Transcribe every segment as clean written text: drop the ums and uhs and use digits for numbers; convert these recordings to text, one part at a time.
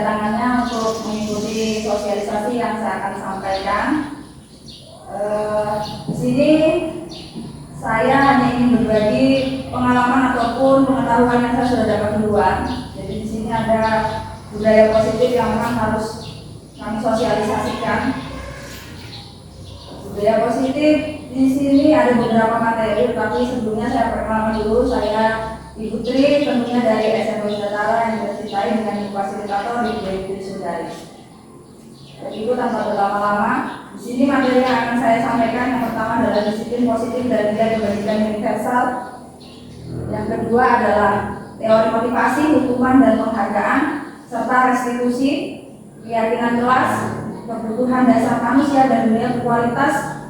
kedatangannya untuk mengikuti sosialisasi yang saya akan sampaikan. Di sini saya hanya ingin berbagi pengalaman ataupun pengetahuan yang saya sudah dapat duluan. Jadi di sini ada budaya positif yang memang harus kami sosialisasikan. Budaya positif di sini ada beberapa materi, tapi sebelumnya saya perkenalkan dulu. Saya Ibu Tri, tentunya dari SMP Nusantara yang disertai dengan fasilitator di Ibu Sundari. Jadi itu tanpa berlama-lama, di sini materi yang akan saya sampaikan yang pertama adalah disiplin positif dan nilai kebajikan universal. Yang kedua adalah teori motivasi, hukuman dan penghargaan, serta restitusi, keyakinan kelas, kebutuhan dasar manusia dan dunia berkualitas,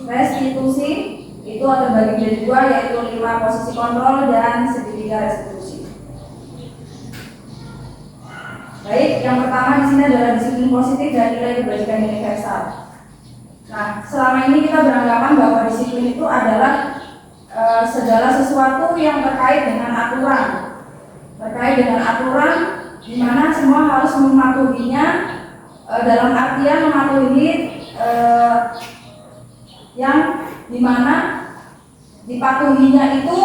restitusi itu terbagi menjadi dua, yaitu 5 posisi kontrol dan segitiga restitusi. Baik, yang pertama di sini adalah disiplin positif dan nilai kebajikan universal. Nah, selama ini kita beranggapan bahwa disiplin itu adalah segala sesuatu yang terkait dengan aturan, di mana semua harus mematuhinya, dalam artian mematuhi yang dimana dipatuhinya itu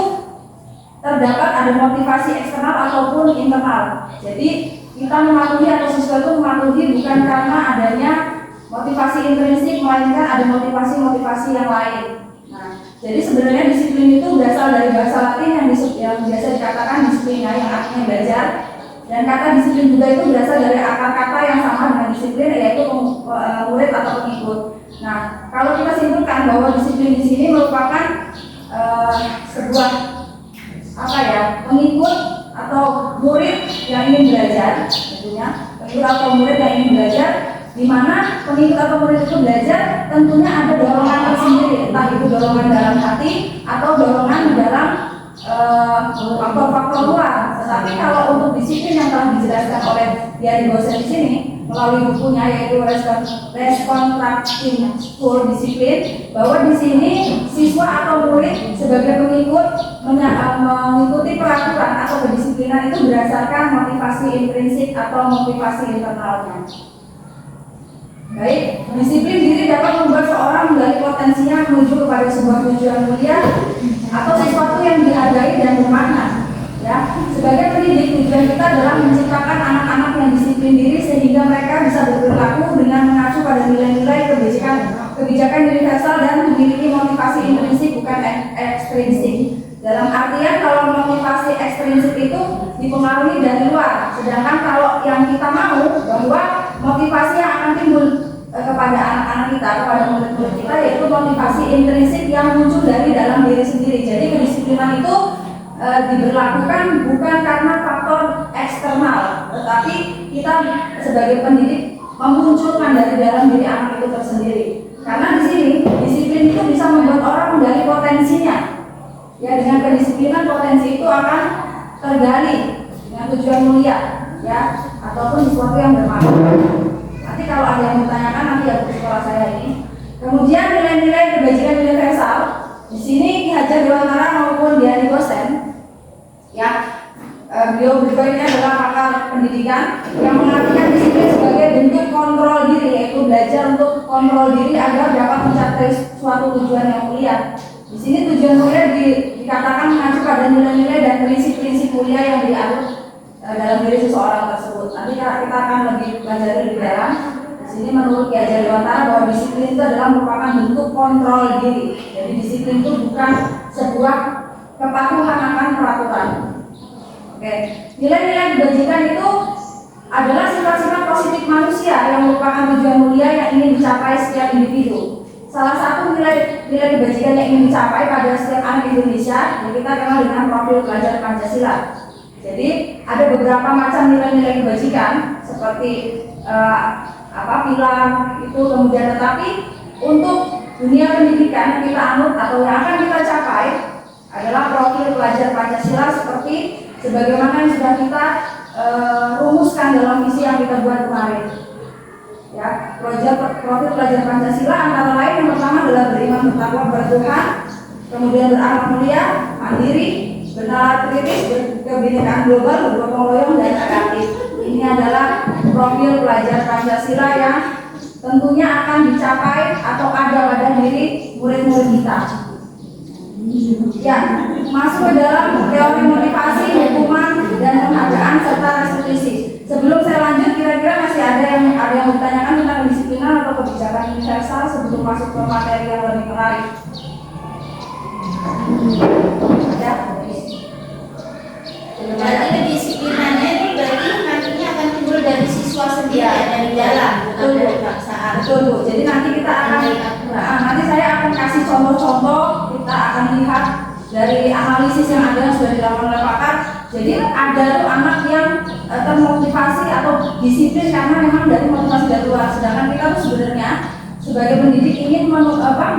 terdapat ada motivasi eksternal ataupun internal. Jadi kita mematuhi atau siswa itu mematuhi bukan karena adanya motivasi intrinsik, melainkan ada motivasi yang lain. Nah, jadi sebenarnya disiplin itu berasal dari bahasa Latin yang biasa dikatakan disiplina, yang artinya belajar. Dan kata disiplin juga itu berasal dari akar kata yang sama dengan disiplin, yaitu murid atau pengikut. Nah, kalau kita simpulkan bahwa disiplin di sini merupakan sebuah pengikut atau murid yang ingin belajar, tentunya pengikut atau murid yang ingin belajar, di mana pengikut atau murid itu belajar tentunya ada dorongan tersendiri, entah itu dorongan dalam hati atau dorongan di dalam faktor-faktor luar. Tetapi kalau untuk disiplin yang telah dijelaskan oleh Diary Gosen di sini melalui bukunya, yaitu Reconstructing School Discipline, bahwa di sini siswa atau murid sebagai pengikut mengikuti peraturan atau kedisiplinan itu berdasarkan motivasi intrinsik atau motivasi internalnya. Baik, disiplin diri dapat membuat seorang menggali potensinya menuju kepada sebuah tujuan mulia atau sesuatu yang dihargai dan bermakna. Ya, sebagai pendidik, tujuan kita adalah menciptakan anak-anak yang disiplin diri sehingga mereka bisa berperilaku dengan mengacu pada nilai-nilai kebijakan universal dan memiliki motivasi intrinsik bukan ekstrinsik. Dalam artian kalau motivasi ekstrinsik itu dipengaruhi dari luar, sedangkan kalau yang kita mau bahwa motivasi yang akan timbul kepada anak-anak kita, kepada murid-murid kita, yaitu motivasi intrinsik yang muncul dari dalam diri sendiri. Jadi kedisiplinan itu diberlakukan bukan karena faktor eksternal, tetapi kita sebagai pendidik memunculkan dari dalam diri anak itu tersendiri. Karena di sini disiplin itu bisa membuat orang menggali potensinya. Ya, dengan kedisiplinan potensi itu akan tergali dengan tujuan mulia, ya, ataupun sesuatu yang bermakna. Nanti kalau ada yang bertanyakan nanti ya di sekolah saya ini. Kemudian nilai-nilai kebajikan universal. Di sini Ki Hajar Dewantara maupun Diary Gosen, ya, beliau berdua ini adalah pakar pendidikan yang mengartikan disiplin sebagai bentuk kontrol diri, yaitu belajar untuk kontrol diri agar dapat mencapai suatu tujuan yang mulia. Di sini tujuan mulia dikatakan mengacu pada nilai-nilai dan prinsip-prinsip mulia yang dianut dalam diri seseorang tersebut. Nanti kita akan lebih pelajari lebih dalam. Di sini menurut Ki Hajar Dewantara bahwa disiplin itu adalah merupakan bentuk kontrol diri. Jadi disiplin itu bukan sebuah kepatuhan akan peraturan. Oke, nilai-nilai kebajikan itu adalah sifat-sifat positif manusia yang merupakan tujuan mulia yang ingin dicapai setiap individu. Salah satu nilai kebajikan yang ingin dicapai pada setiap anak Indonesia yang kita kenal dengan profil pelajar Pancasila. Jadi ada beberapa macam nilai-nilai kebajikan seperti pilar itu, kemudian tetapi untuk dunia pendidikan yang kita anut atau yang akan kita capai adalah profil pelajar Pancasila seperti sebagaimana yang sudah kita rumuskan dalam visi yang kita buat kemarin. Ya, profil pelajar Pancasila antara lain yang pertama adalah beriman bertakwa kepada Tuhan, kemudian berakhlak mulia, mandiri, bernalar kritis, berkebinekaan global, bergotong royong dan adaptif. Ini adalah profil pelajar Pancasila yang tentunya akan dicapai atau ada pada diri murid-murid kita. Ya, masuk ke dalam teori motivasi, hukuman, dan penghargaan serta restitusi. Sebelum saya lanjut, kira-kira masih ada yang ditanyakan tentang kedisiplinan atau kebijakan universal sebelum masuk ke materi yang lebih menarik? Ya. Berarti kedisiplinannya itu berarti nantinya akan timbul dari siswa sendiri ya, dari dalam, bukan dari paksaan. Betul Bu. Jadi nanti kita akan nanti saya akan kasih contoh-contoh, kita akan lihat dari analisis yang ada yang sudah dilakukan oleh pakar. Jadi ada tuh anak yang termotivasi atau disiplin karena memang dari motivasi dari luar. Sedangkan kita tuh sebenarnya sebagai pendidik ingin memunculkan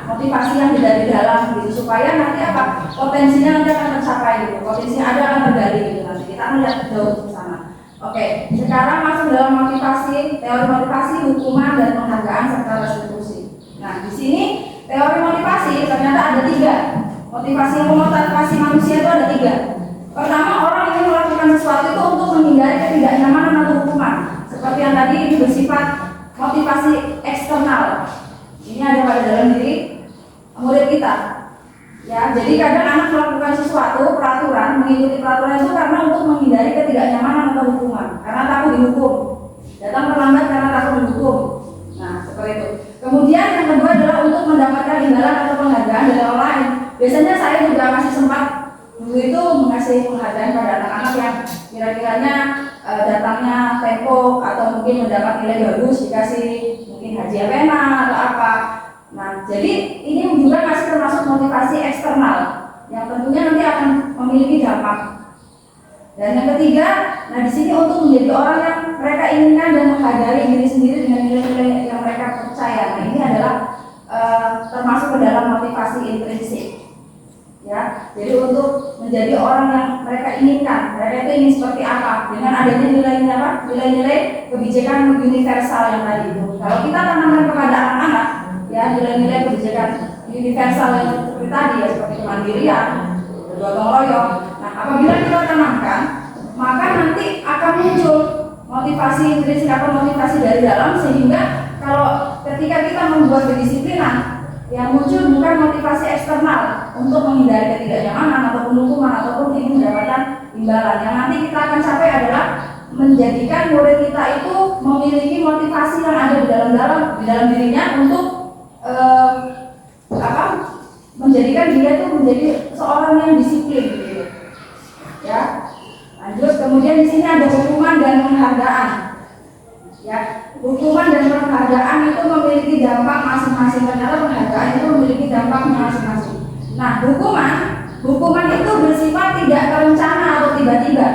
motivasi yang dari dalam gitu, supaya nanti apa potensinya nanti akan tercapai gitu, potensinya ada akan tergali gitu, nanti kita akan lihat jauh ke sana. Oke, sekarang masuk dalam motivasi, teori motivasi, hukuman, dan penghargaan serta restitusi. Nah, di sini teori motivasi ternyata ada 3. Motivasi yang memotivasi manusia itu ada 3. Pertama, orang ingin melakukan sesuatu itu untuk menghindari ketidaknyamanan atau hukuman. Seperti yang tadi ini bersifat motivasi eksternal. Ini ada pada dalam diri murid kita. Ya, jadi kadang anak melakukan sesuatu peraturan, mengikuti peraturan itu karena untuk menghindari ketidaknyamanan atau hukuman, karena takut dihukum. Datang terlambat karena takut dihukum. Nah, seperti itu. Kemudian yang kedua adalah untuk mendapatkan imbalan atau penghargaan dari orang lain. Biasanya saya juga masih sempat dulu itu mengasih penghargaan pada anak-anak yang kira-kiranya datangnya tempo atau mungkin mendapat nilai bagus, dikasih mungkin hadiah pena atau apa. Nah, jadi ini juga masih termasuk motivasi eksternal yang tentunya nanti akan memiliki dampak. Dan yang ketiga, nah di sini untuk menjadi orang yang mereka inginkan dan menghargai diri sendiri dengan nilai-nilai yang mereka percaya. Nah, ini adalah termasuk ke dalam motivasi intrinsik. Ya, jadi untuk menjadi orang yang mereka inginkan, mereka itu ingin seperti apa dengan adanya nilai-nilai apa? Nilai-nilai kebijakan universal yang tadi itu. Kalau kita tanamkan kepada anak-anak, ya nilai-nilai kebijakan universal yang seperti tadi ya, seperti kemandirian, gotong royong. Nah, apabila kita tanamkan, maka nanti akan muncul motivasi intrinsik atau motivasi dari dalam, sehingga kalau ketika kita membuat kedisiplinan, yang muncul bukan motivasi eksternal untuk menghindari ketidaknyamanan ataupun hukuman ataupun ingin mendapatkan imbalan. Yang nanti kita akan capai adalah menjadikan murid kita itu memiliki motivasi yang ada di dalam dirinya untuk menjadikan dia itu menjadi seorang yang disiplin gitu. Ya. Lanjut, kemudian di sini ada hukuman dan penghargaan. Ya, hukuman dan penghargaan itu memiliki dampak masing-masing. Ternyata penghargaan itu memiliki dampaknya masing-masing. Nah, hukuman itu bersifat tidak terencana atau tiba-tiba.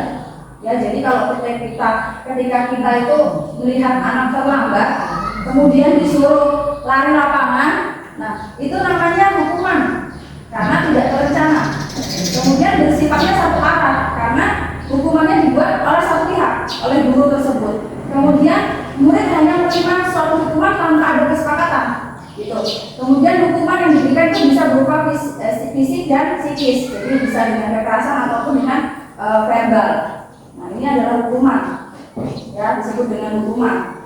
Ya, jadi kalau ketika kita itu melihat anak terlambat, kemudian disuruh lari lapangan, nah itu namanya hukuman karena tidak terencana. Kemudian bersifatnya satu arah karena hukumannya dibuat oleh satu pihak, oleh guru tersebut. Kemudian murid hanya menerima suatu hukuman tanpa ada kesepakatan, gitu. Kemudian hukuman yang diberikan itu bisa berupa fisik dan psikis, jadi bisa dengan kekerasan ataupun dengan verbal. Nah, ini adalah hukuman, ya disebut dengan hukuman.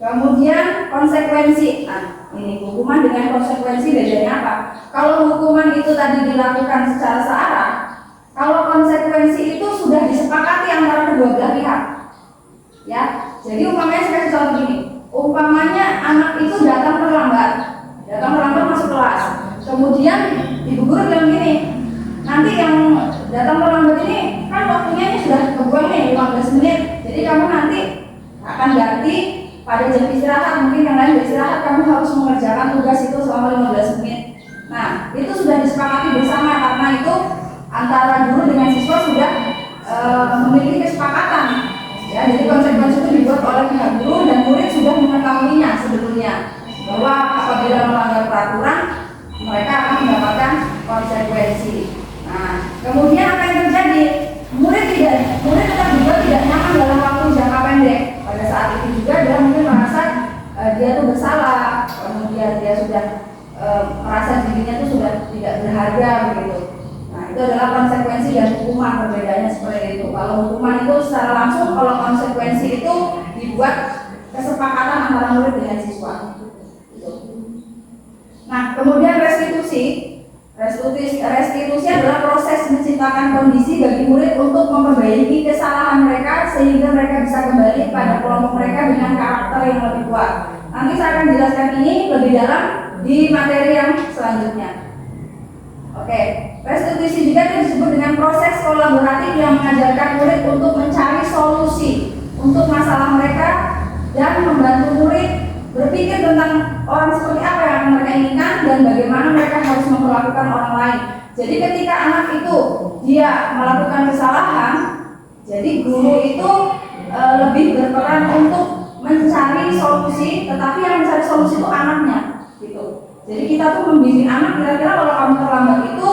Kemudian konsekuensi. Nah, ini hukuman dengan konsekuensi bedanya apa? Kalau hukuman itu tadi dilakukan secara searah, kalau konsekuensi itu sudah disepakati antara kedua belah pihak. Ya, jadi umpamanya saya kasih contoh gini. Umpamanya anak itu datang terlambat masuk kelas. Kemudian ibu guru bilang gini, nanti yang datang terlambat ini kan waktunya ini sudah kebuang nih 15 menit. Jadi kamu nanti akan ganti pada jam istirahat, mungkin yang lain beristirahat, kamu harus mengerjakan tugas itu selama 15 menit. Nah, itu sudah disepakati bersama karena itu antara guru dengan siswa sudah memiliki kesepakatan. Ya, jadi konsekuensi itu dibuat oleh pihak guru dan murid sudah mengetahuinya sebelumnya bahwa apabila melanggar peraturan mereka akan mendapatkan konsekuensi. Nah, kemudian apa yang terjadi? Murid tetap juga tidak nyaman dalam waktu jangka pendek. Pada saat itu juga dia mungkin merasa dia itu bersalah, kemudian dia sudah merasa dirinya itu sudah tidak berharga begitu. Nah, itu itu adalah konsekuensi dan hukuman, perbedaannya seperti itu. Kalau hukuman itu secara langsung, kalau konsekuensi itu dibuat kesepakatan antara murid dengan siswa. Gitu. Nah, kemudian restitusi adalah proses menciptakan kondisi bagi murid untuk memperbaiki kesalahan mereka sehingga mereka bisa kembali pada kelompok mereka dengan karakter yang lebih kuat. Nanti saya akan jelaskan ini lebih dalam di materi yang selanjutnya. Oke, restitusi juga disebut dengan proses kolaboratif yang mengajarkan murid untuk mencari solusi untuk masalah mereka dan membantu murid berpikir tentang orang seperti apa yang akan mereka inginkan dan bagaimana mereka harus memperlakukan orang lain. Jadi ketika anak itu dia melakukan kesalahan, jadi guru itu lebih berperan untuk mencari solusi, tetapi yang mencari solusi itu anaknya, gitu. Jadi kita tuh membimbing anak, kira-kira kalau kamu terlambat itu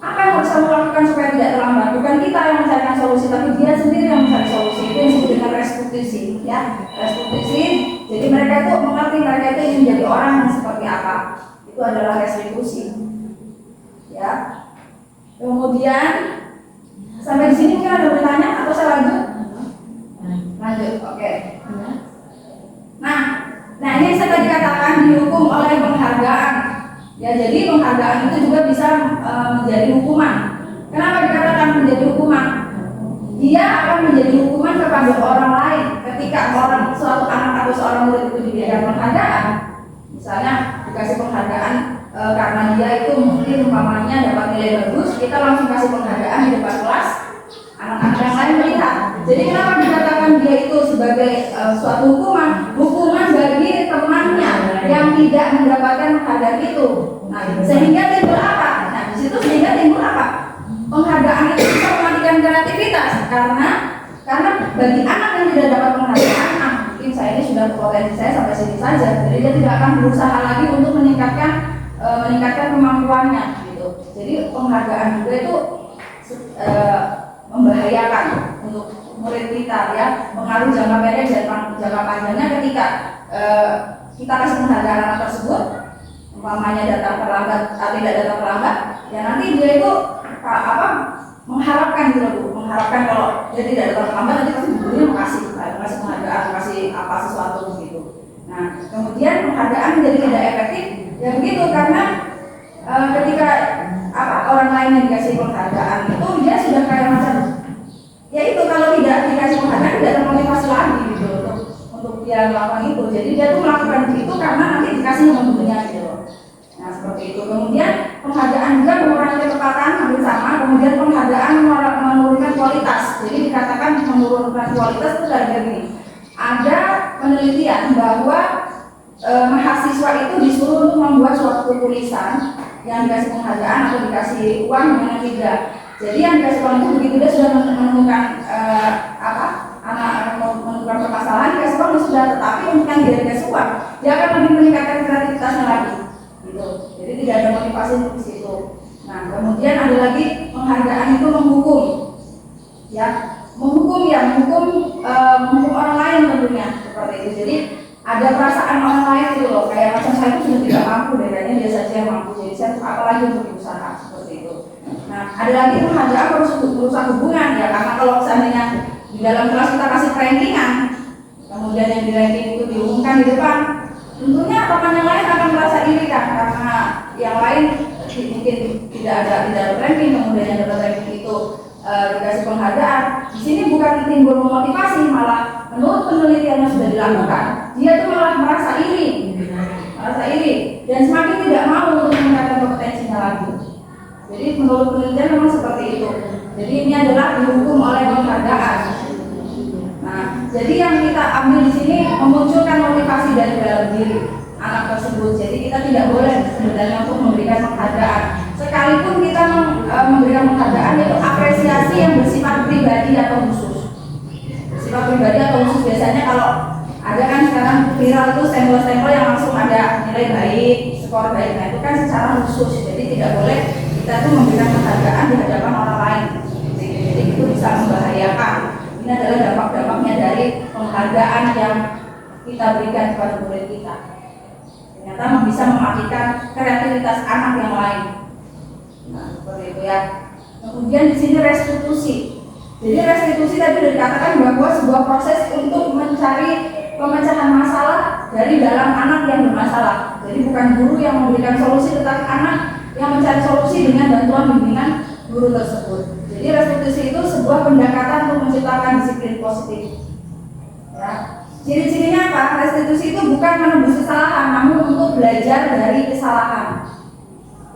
apa yang harus kamu lakukan supaya tidak terlambat? Bukan kita yang mencarikan solusi, tapi dia sendiri yang mencari solusi. Itu yang disebut dengan restitusi, ya. Restitusi. Jadi mereka itu mengerti mereka itu ingin menjadi orang yang seperti apa. Itu adalah restitusi. Ya. Kemudian sampai di sini mungkin ada bertanya atau saya lanjut? Lanjut, oke. Nah ini yang saya tadi katakan dihukum oleh penghargaan. Ya, jadi penghargaan itu juga bisa menjadi hukuman. Kenapa dikatakan menjadi hukuman? Dia akan menjadi hukuman kepada orang lain ketika suatu anak atau seorang murid itu diberikan penghargaan. Misalnya dikasih penghargaan karena dia itu mungkin umpamanya dapat nilai bagus, kita langsung kasih penghargaan di depan kelas, anak-anak yang lain melihat. Jadi kenapa dikatakan dia itu sebagai suatu hukuman? Hukuman bagi temannya yang tidak mendapatkan penghargaan itu. Nah, sehingga timbul apa? Nah, di situ sehingga timbul apa? Penghargaan itu bisa mematikan kreativitas karena bagi anak yang tidak dapat penghargaan, mungkin saya ini sudah potensi saya sampai sini saja, jadi dia tidak akan berusaha lagi untuk meningkatkan kemampuannya, gitu. Jadi penghargaan juga itu membahayakan untuk murid kita, ya, pengaruh jangka pendek dan jangka panjangnya ketika kita kasih penghargaan anak tersebut, umpamanya datang terlambat atau tidak datang terlambat, ya nanti dia itu mengharapkan gitu, mengharapkan kalau dia tidak datang terlambat nanti pasti gurunya kasih penghargaan, kasih apa sesuatu gitu. Nah, kemudian penghargaan menjadi tidak efektif, ya begitu karena ketika orang lain yang dikasih penghargaan itu dia sudah kayak macam, ya itu kalau tidak dikasih penghargaan tidak termotivasi lagi gitu untuk dia melakukan itu. Jadi dia tuh melakukan itu karena nanti dikasih sama gurunya gitu. Nah seperti itu. Kemudian penghargaan juga mengurangi kecepatan, hampir sama. Kemudian penghargaan menurunkan kualitas. Jadi dikatakan menurunkan kualitas itu dari gini. Ada penelitian bahwa mahasiswa itu disuruh untuk membuat suatu tulisan yang dikasih penghargaan atau dikasih uang dengan tidak. Jadi yang dikasih uang itu begitu dia sudah menemukan menemukan permasalahan, dikasih uang sudah, tetapi untuk yang tidak dikasih uang dia akan lebih meningkatkan kreativitasnya lagi, gitu. Jadi tidak ada motivasi untuk situ. Nah kemudian ada lagi penghargaan itu menghukum, ya, menghukum orang lain tentunya seperti itu. Jadi ada perasaan orang lain gitu loh, kayak macam saya itu sudah tidak mampu, kayaknya dia saja yang mampu, jadi saya apalagi untuk berusaha seperti itu. Nah ada lagi penghargaan merusak hubungan, ya, karena kalau seandainya di dalam kelas kita kasih rankingan, kemudian yang di ranking itu diumumkan di depan, tentunya teman yang lain akan merasa iri kan, karena yang lain mungkin tidak ada ranking, kemudian yang dapat ranking itu dikasih penghargaan. Di sini bukan timbul memotivasi, malah menurut penelitian yang sudah dilakukan, dia itu malah merasa iri dan semakin tidak mau untuk meningkatkan kompetensinya lagi. Jadi menurut penelitian memang seperti itu. Jadi ini adalah dihukum oleh penghargaan. Nah, jadi yang kita ambil di sini memunculkan motivasi dari dalam diri anak tersebut. Jadi kita tidak boleh sebenarnya untuk memberikan penghargaan. Sekalipun kita memberikan penghargaan itu apresiasi yang bersifat pribadi atau khusus. Bersifat pribadi atau khusus biasanya kalau ada kan sekarang viral itu stempel-stempel yang langsung ada nilai baik, skor baik, nah itu kan secara khusus. Jadi tidak boleh kita tuh memberikan penghargaan di hadapan orang lain. Jadi itu bisa membahayakan. Ini adalah dampak-dampaknya dari penghargaan yang kita berikan kepada murid kita. Ternyata bisa mematikan kreativitas anak yang lain. Nah, seperti itu ya. Kemudian di sini restitusi. Jadi restitusi tadi sudah dikatakan bahwa sebuah proses untuk mencari pemecahan masalah dari dalam anak yang bermasalah. Jadi bukan guru yang memberikan solusi, tetapi anak yang mencari solusi dengan bantuan bimbingan guru tersebut. Jadi restitusi itu sebuah pendekatan untuk menciptakan disiplin positif. Ya. Ciri-cirinya apa? Restitusi itu bukan menembus kesalahan, namun untuk belajar dari kesalahan.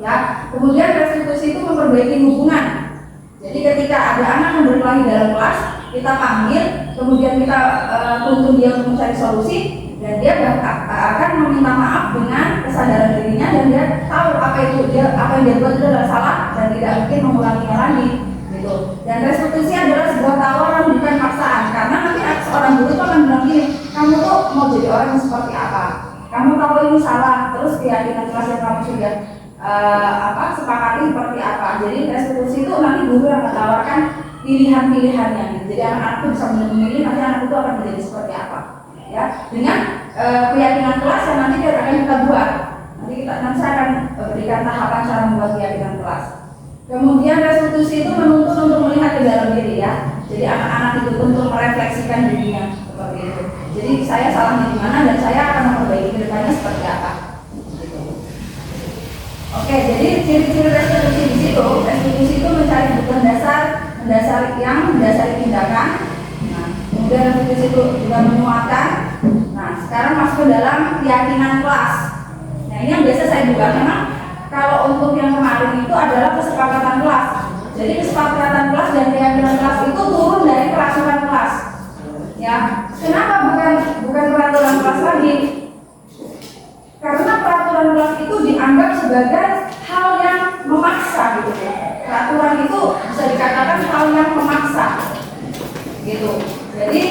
Ya. Kemudian restitusi itu memperbaiki hubungan. Jadi ketika ada anak yang berkelahi dalam kelas, kita panggil, kemudian kita tuntun dia untuk mencari solusi, dan dia akan meminta maaf dengan kesadaran dirinya, dan dia tahu apa yang dia buat itu adalah salah dan tidak mungkin mengulanginya lagi. Gitu. Dan restitusi adalah sebuah tawaran, bukan paksaan, karena nanti seorang guru itu akan bilang gini, kamu tuh mau jadi orang yang seperti apa? Kamu tahu ini salah, terus keyakinan kelas yang kamu sudah sepakati seperti apa. Jadi restitusi itu nanti guru yang menawarkan pilihan-pilihannya. Jadi anak-anak itu bisa memilih nanti anak itu akan menjadi seperti apa. Ya, dengan keyakinan kelas yang nanti akan kita buat. Nanti saya akan berikan tahapan cara membuat keyakinan kelas. Kemudian restitusi itu menuntut untuk melihat ke dalam diri ya. Jadi anak-anak itu untuk merefleksikan dirinya seperti itu. Jadi saya salahnya di mana dan saya akan memperbaiki ke depannya seperti apa. Oke, jadi ciri-ciri restitusi di situ, restitusi itu mencari kebutuhan dasar, mendasari tindakan. Nah, kemudian restitusi itu juga menguatkan. Nah, sekarang masuk ke dalam keyakinan kelas. Nah, ini yang biasa saya juga memang kalau untuk yang kemarin itu adalah kesepakatan kelas. Jadi kesepakatan kelas dan keyakinan kelas itu turun dari peraturan kelas. Ya, kenapa bukan peraturan kelas lagi? Karena peraturan kelas itu dianggap sebagai hal yang memaksa gitu. Peraturan itu bisa dikatakan hal yang memaksa gitu. Jadi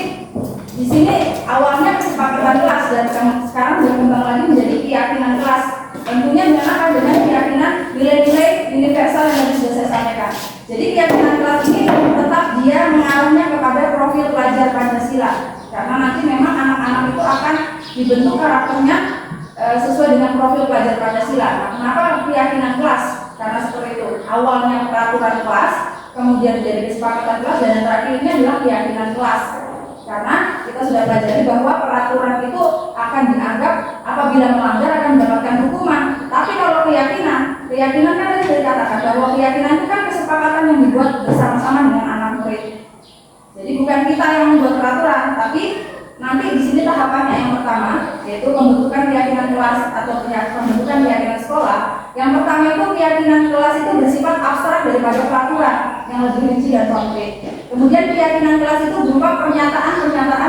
di sini awalnya kesepakatan kelas dan sekarang berkembang lagi menjadi keyakinan kelas. Tentunya dengan keyakinan nilai-nilai universal yang tadi sudah saya sampaikan. Jadi keyakinan kelas ini tetap dia mengarahnya kepada profil pelajar Pancasila. Karena nanti memang anak-anak itu akan dibentuk karakternya sesuai dengan profil pelajar Pancasila. Nah, kenapa keyakinan kelas? Karena seperti itu. Awalnya peraturan kelas, kemudian menjadi kesepakatan kelas, dan yang terakhir ini adalah keyakinan kelas. Karena kita sudah pelajari bahwa peraturan itu akan dianggap apabila melanggar akan mendapatkan hukuman. Tapi kalau keyakinan kan tadi sudah dikatakan bahwa keyakinan itu kan kesepakatan yang dibuat bersama-sama dengan anak murid. Jadi bukan kita yang membuat peraturan, tapi nanti di sini tahapannya yang pertama yaitu pembentukan keyakinan kelas atau pembentukan keyakinan sekolah. Yang pertama itu keyakinan kelas itu bersifat abstrak daripada peraturan yang lebih rinci dan konkret. Kemudian keyakinan kelas itu berupa pernyataan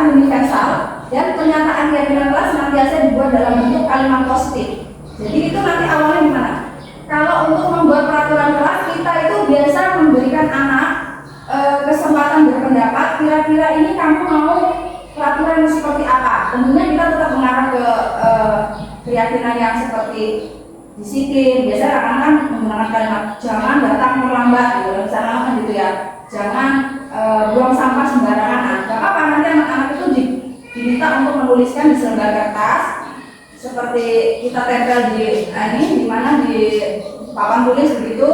universal, dan pernyataan keyakinan kelas senantiasa dibuat dalam bentuk kalimat positif. Jadi itu nanti awalnya gimana? Kalau untuk membuat peraturan kelas kita itu biasa memberikan anak kesempatan berpendapat. Kira-kira ini kamu mau peraturan seperti apa? Tentunya kita tetap mengarah ke keyakinan yang seperti disiplin. Biasanya anak-anak kan menggunakan kalimat jangan datang terlambat gitu, misalnya kan gitu ya. Jangan buang sampah sembarangan. Nah, gak apa-apa, nanti anak-anak itu diminta untuk menuliskan di selembar kertas seperti kita tempel di mana di papan tulis begitu.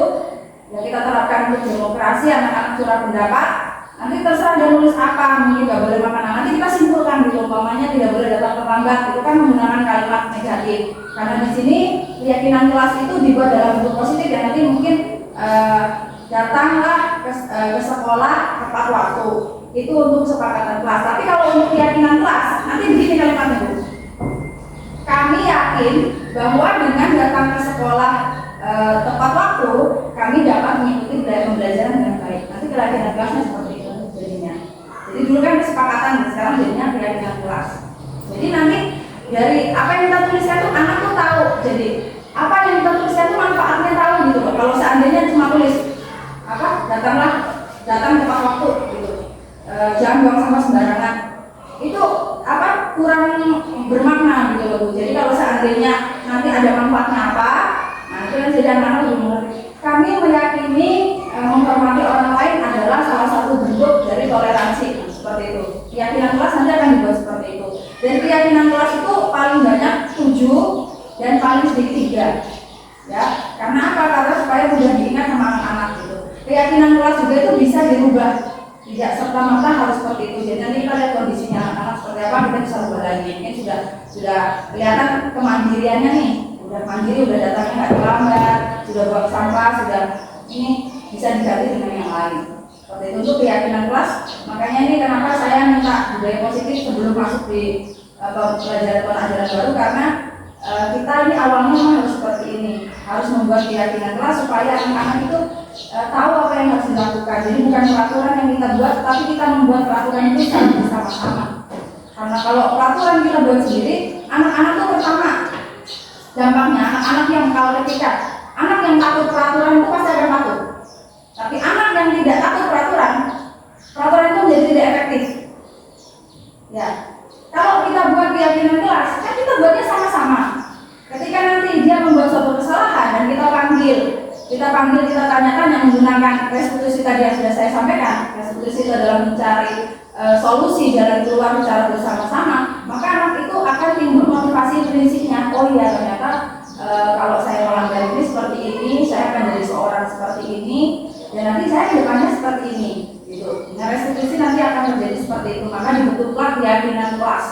Ya, kita terapkan untuk demokrasi, anak-anak curah pendapat. Nanti terserah dia nulis apa, mungkin nggak boleh makan. Nanti kita simpulkan gitu, umpamanya tidak boleh datang terlambat. Itu kan menggunakan kalimat negatif. Karena di sini keyakinan kelas itu dibuat dalam bentuk positif ya. Nanti mungkin datanglah ke sekolah tepat waktu. Itu untuk kesepakatan kelas. Tapi kalau untuk keyakinan kelas, nanti begini kalimatnya Bu. Kami yakin bahwa dengan datang ke sekolah tepat waktu, kami dapat mengikuti pembelajaran dengan baik. Nanti keyakinan kelasnya seperti itu jadinya. Jadi dulu kan kesepakatan, sekarang jadinya keyakinan kelas. Jadi nanti dari apa yang kita tuliskan itu anak tuh tahu. Jadi apa yang kita tuliskan itu manfaatnya tahu gitu loh. Kalau seandainya cuma tulis datang tepat waktu gitu, jangan buang sampah sembarangan, itu kurang bermakna gitu loh Bu. Jadi kalau seandainya nanti ada manfaatnya apa, nah itu yang jadi anak-anak lebih mengerti. Kami meyakini menghormati orang lain adalah salah satu bentuk dari toleransi, seperti itu. Keyakinan kelas nanti akan dibuat seperti itu. Dan keyakinan kelas itu paling banyak 7 dan paling sedikit 3. Ya, karena apa? Karena supaya mudah diingat sama anak-anak gitu. Keyakinan bisa ubah lagi. Ini sudah kelihatan kemandiriannya nih, udah mandiri, udah datangnya nggak terlambat, sudah buang sampah, sudah ini bisa diganti dengan yang lain. Seperti itu untuk keyakinan kelas. Makanya ini kenapa saya minta budaya positif sebelum masuk di pelajaran baru, karena kita ini awalnya memang harus seperti ini, harus membuat keyakinan kelas supaya anak-anak itu tahu apa yang harus dilakukan. Jadi bukan peraturan yang kita buat, tapi kita membuat peraturan itu secara bersama-sama. Karena kalau peraturan kita buat sendiri, anak-anak itu pertama dampaknya anak-anak yang kalau ketika anak yang takut peraturan itu pasti akan takut. Tapi anak yang tidak takut peraturan itu menjadi tidak efektif. Ya, kalau kita buat keyakinan kelas, kan kita buatnya sama-sama. Ketika nanti dia membuat suatu kesalahan dan kita panggil, kita tanya-tanya menggunakan restitusi tadi yang sudah saya sampaikan. Restitusi itu adalah mencari solusi jalan keluar secara bersama-sama. Maka anak itu akan timbul motivasi prinsipnya. Oh iya, ternyata kalau saya melanggar ini seperti ini, saya akan jadi seorang seperti ini, dan nanti saya depannya seperti ini. Gitu. Nah, restitusi nanti akan terjadi seperti itu. Maka dibentuklah keyakinan kelas.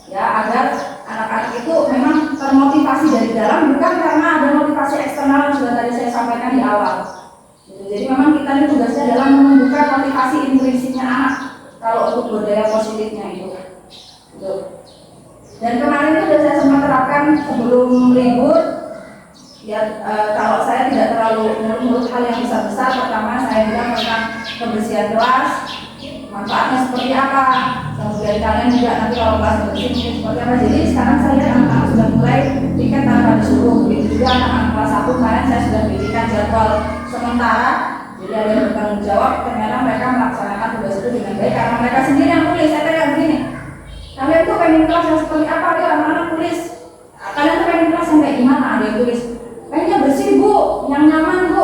Ya, agar anak-anak itu memang termotivasi dari dalam, bukan karena ada motivasi eksternal yang sudah tadi saya sampaikan di awal. Gitu. Jadi memang kita ini tugasnya adalah menumbuhkan motivasi intrinsipnya anak kalau untuk budaya positifnya itu. Gitu. Dan kemarin itu sudah saya sempat terapkan sebelum libur. Ya, kalau saya tidak terlalu muluk-muluk hal yang besar-besar, pertama saya bilang tentang kebersihan kelas, manfaatnya seperti apa. Kemudian kalian juga nanti kalau kelas bersih mungkin seperti apa. Jadi sekarang saya anak-anak sudah mulai tiket tanpa disuruh. Begitu juga anak-anak kelas 1 kemarin saya sudah berikan jadwal sementara. Jadi ada yang bertanggung jawab. Ternyata mereka melaksanakan tugas itu dengan baik karena mereka sendiri yang tulis. Saya tanya begini, kalian tuh pengen kelas yang seperti apa? Ayo anak-anak tulis. Kalian tuh pengen kelas yang kayak gimana? Ada yang tulis, kayaknya bersih bu, yang nyaman bu,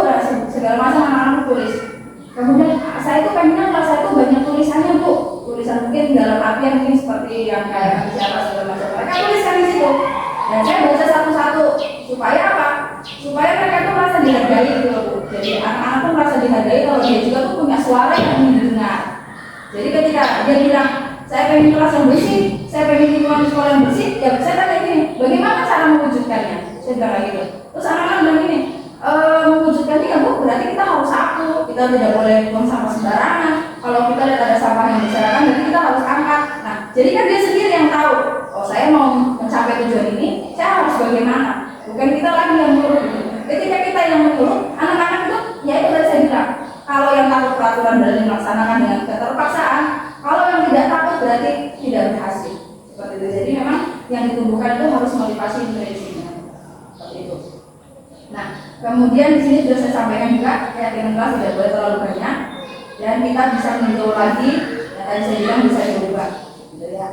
segala macam anak-anak tulis. Kemudian saya itu pengennya kelas saya itu banyak tulisannya bu, tulisan mungkin dalam artian mungkin seperti yang kayak siapa segala macam. Mereka tuliskan di situ, dan saya baca satu-satu supaya apa? Supaya mereka itu merasa dihargai gitu bu. Jadi anak-anak tuh merasa dihargai kalau dia juga tuh punya suara yang didengar. Jadi ketika dia bilang saya pengen kelas yang bersih, saya pengen lingkungan sekolah yang bersih, ya saya tanya gini, bagaimana cara mewujudkannya? Saya bilang gitu. Terus anak-anak bilang gini, mewujudkannya ya bu, berarti kita harus sapu, kita tidak boleh buang sampah sembarangan. Kalau kita lihat ada sampah yang berserakan, berarti kita harus angkat. Nah, jadi kan dia sendiri yang tahu. Oh, saya mau mencapai tujuan ini, saya harus bagaimana? Bukan kita lagi yang menyuruh. Ketika kita yang menyuruh, anak-anak itu, ya itu tadi saya bilang, kalau yang takut peraturan berarti melaksanakan dengan keterpaksaan. Kalau yang tidak takut berarti tidak berhasil. Seperti itu. Jadi memang yang ditumbuhkan itu harus motivasi intrinsipnya. Seperti itu. Nah, kemudian di sini sudah saya sampaikan juga keyakinan kelas tidak boleh terlalu banyak dan kita bisa meninjau lagi. Yang tadi saya bilang bisa diubah. Gitu ya.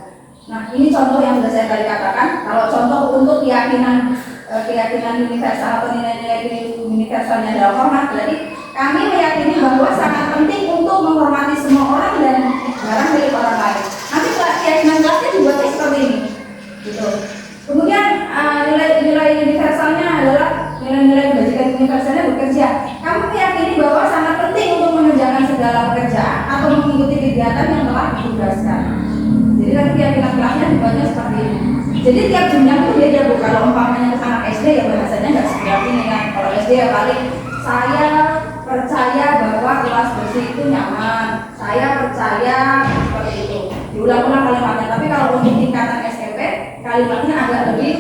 Nah, ini contoh yang sudah saya tadi katakan. Kalau contoh untuk keyakinan universal atau nilai-nilai universalnya adalah hormat, berarti kami meyakini bahwa sangat penting untuk menghormati semua orang dan barang milik orang lain. Nanti keyakinan kelasnya dibuatnya seperti ini, gitu. Kemudian nilai universalnya adalah nilai-nilai kebajikan universalnya bekerja. Kami meyakini bahwa sangat penting untuk mengerjakan segala pekerjaan atau mengikuti kegiatan yang telah ditugaskan. Jadi nanti keyakinan kelasnya dibuatnya seperti ini. Jadi tiap jenjang itu beda bu. Kalau umpamanya anak SD ya bahasanya nggak seperti ini kan. Kalau SD ya paling saya percaya bahwa kelas bersih itu nyaman. Saya percaya seperti itu. Diulang-ulang kalimatnya. Tapi kalau untuk tingkatan SMP kalimatnya agak lebih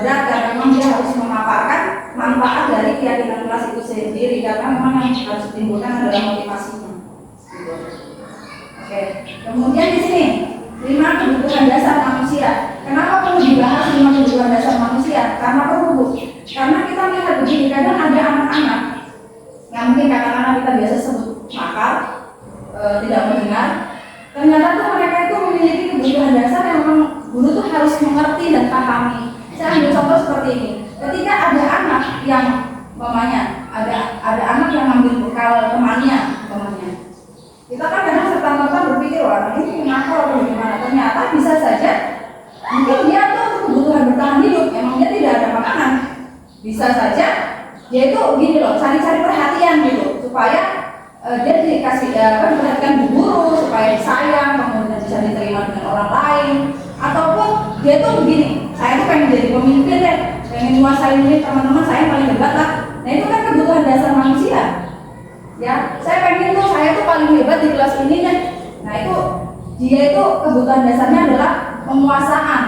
berat karena memang dia harus memaparkan manfaat dari keyakinan kelas itu sendiri karena memang yang harus ditimbulkan adalah motivasinya. Gitu. Oke. Kemudian di sini 5 kebutuhan dasar manusia. Kenapa perlu dibahas 5 kebutuhan dasar manusia? Karena perlu bu. Karena kita melihat begini, kadang ada anak-anak yang mungkin katakanlah kita biasa sebut makar, tidak mendengar. Ternyata tuh mereka itu memiliki kebutuhan dasar yang memang guru tuh harus mengerti dan pahami. Saya ambil contoh seperti ini. Ketika ada anak yang ada anak yang ambil bekal temannya. Kita kan kadang serta-merta berpikir, wah ini nakal atau gimana. Ternyata bisa saja mungkin dia tuh kebutuhan bertahan hidup, emangnya tidak ada makanan. Bisa saja dia itu gini loh, cari-cari perhatian gitu, supaya dia dikasih diperhatikan bu guru, supaya disayang, kemudian bisa diterima dengan orang dia tuh begini, saya tuh pengen jadi pemimpin deh, pengen menguasai ini teman-teman saya yang paling hebat lah. Nah itu kan kebutuhan dasar manusia. Ya, saya pengen tuh saya tuh paling hebat di kelas ini deh. Nah itu dia itu kebutuhan dasarnya adalah penguasaan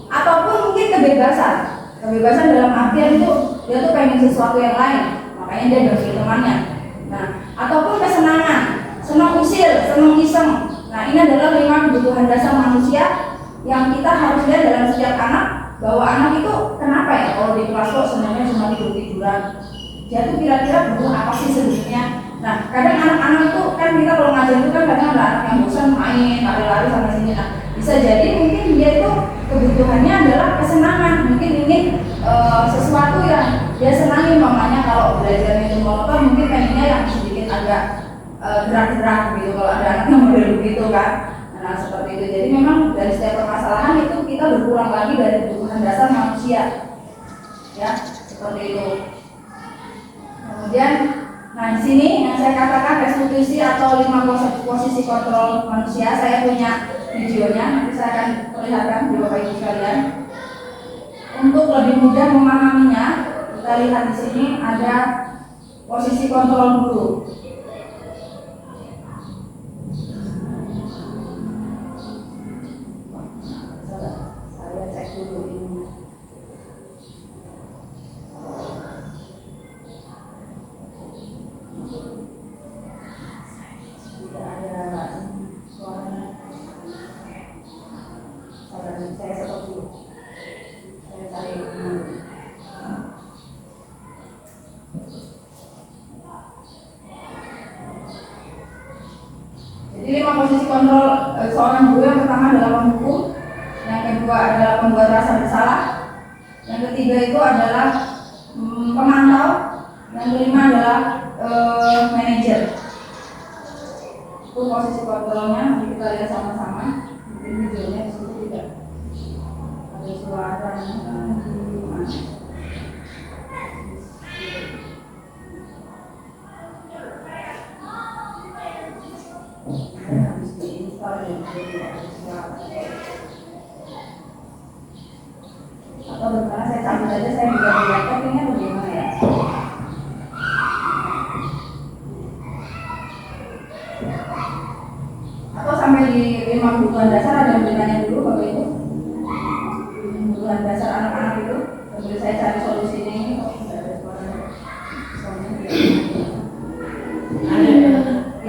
ataupun mungkin kebebasan. Kebebasan dalam artian itu dia tuh pengen sesuatu yang lain, makanya dia bagi temannya. Nah, ataupun kesenangan, senang usil, senang iseng. Nah ini adalah 5 kebutuhan dasar manusia yang kita harus lihat dalam setiap anak, bahwa anak itu kenapa ya kalau di kelas kok senangnya cuma tidur-tiduran, dia tuh kira-kira butuh apa sih sebenarnya. Nah kadang anak-anak itu kan kita kalau ngajar itu kan kadang ada anak yang bosan main lari-lari sana sini. Nah bisa jadi mungkin dia itu kebutuhannya adalah kesenangan, mungkin ingin sesuatu yang dia senangi. Mamanya kalau belajarnya itu monoton, mungkin pengennya yang sedikit agak gerak-gerak gitu, kalau ada anak yang model begitu kan. Nah seperti itu. Jadi memang dari setiap permasalahan itu kita berkurang lagi dari kebutuhan dasar manusia, ya seperti itu. Kemudian, nah di sini yang saya katakan restitusi atau 5 posisi kontrol manusia, saya punya videonya, nanti saya akan perlihatkan di Bapak Ibu sekalian. Untuk lebih mudah memahaminya, kita lihat di sini ada posisi kontrol dulu. Saya cek dulu ini. Tidak ada suaranya. Saya stop dulu. Saya cari dulu. Jadi 5 posisi kontrol seorang guru. Yang pertama adalah penghukum, yang kedua adalah pembuat rasa bersalah, yang ketiga itu adalah pemantau, yang kelima adalah manajer. Itu posisi kontrolnya, nanti kita lihat sama-sama. Mungkin videonya di situ tidak ada suaranya. Harus diinstal ya, atau bagaimana saya cabut aja, saya juga di laptop ini atau gimana ya? Atau sampai di 5 kebutuhan dasar ada yang bertanya dulu Bapak Ibu? Kebutuhan dasar anak-anak itu, sambil saya cari solusinya ini. Oh, tidak ada suaranya.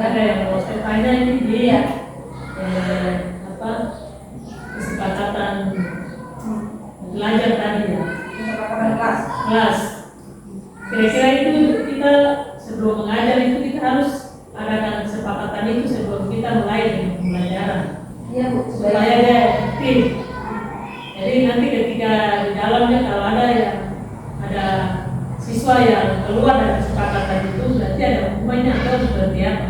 Ada yang mau saya tanya ini dia kesepakatan belajar tadi ya, Kesepakatan kelas. Kira-kira itu kita sebelum mengajar itu kita harus adakan kesepakatan itu sebelum kita mulai dengan pembelajaran. Iya Bu, Supaya dia efektif. Jadi nanti ketika di dalamnya kalau ada siswa yang keluar dari kesepakatan itu berarti ada hukumannya atau seperti apa?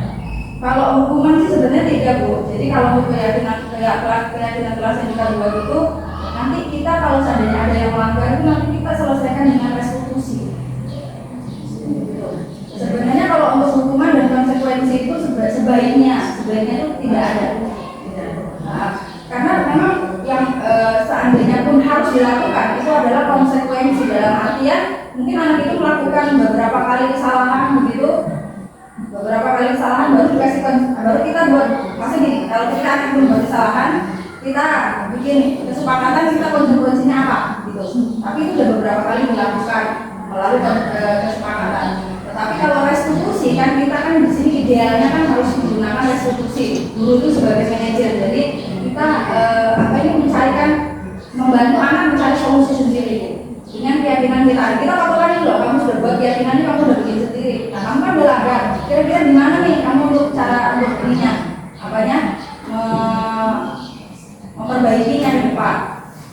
Kalau hukuman sih sebenarnya tidak Bu. Jadi kalau untuk keyakinan kelas yang kita buat itu, nanti kita kalau seandainya ada yang melanggar itu nanti kita selesaikan dengan restitusi. Sebenarnya kalau untuk hukuman dan konsekuensi itu sebaiknya itu tidak ada. Nah, karena memang yang seandainya pun harus dilakukan itu adalah konsekuensi, dalam artian mungkin anak itu melakukan beberapa kali kesalahan begitu, baru kita buat, maksudnya gini, kalau kita akan membuat kesalahan, kita bikin kesepakatan kita konsekuensinya apa gitu. Tapi itu sudah beberapa kali dilakukan melalui kesepakatan. Tetapi kalau restitusi kan kita kan di sini idealnya kan harus menggunakan restitusi. Guru itu sebagai manajer, jadi kita membantu anak mencari solusi sendiri dengan keyakinan kita. Kita patokan loh, kamu sudah buat keyakinan ini, kamu udah bikin sendiri. Nah kamu kan belajar, kira-kira di mana nih kamu untuk cara untuk ininya, memperbaikinya di depan.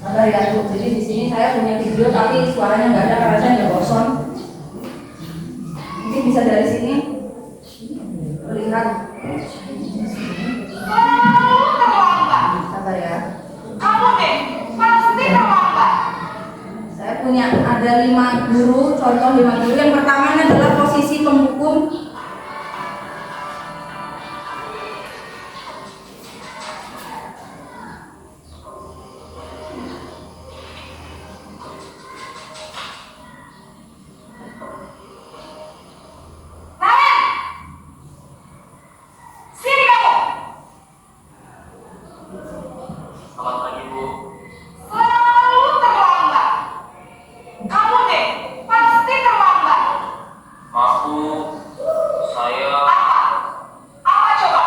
Sabar ya Bu. Jadi di sini saya punya video tapi suaranya nggak ada karena saya nggak bosan. Mungkin bisa dari sini lihat. Sabar ya. Saya punya ada 5 guru, contoh 5 guru. Yang pertama adalah posisi penghukum. Selamat pagi, Bu. Selalu terlambat. Kamu deh, pasti terlambat. Maaf, Bu. Saya Apa? Apa coba?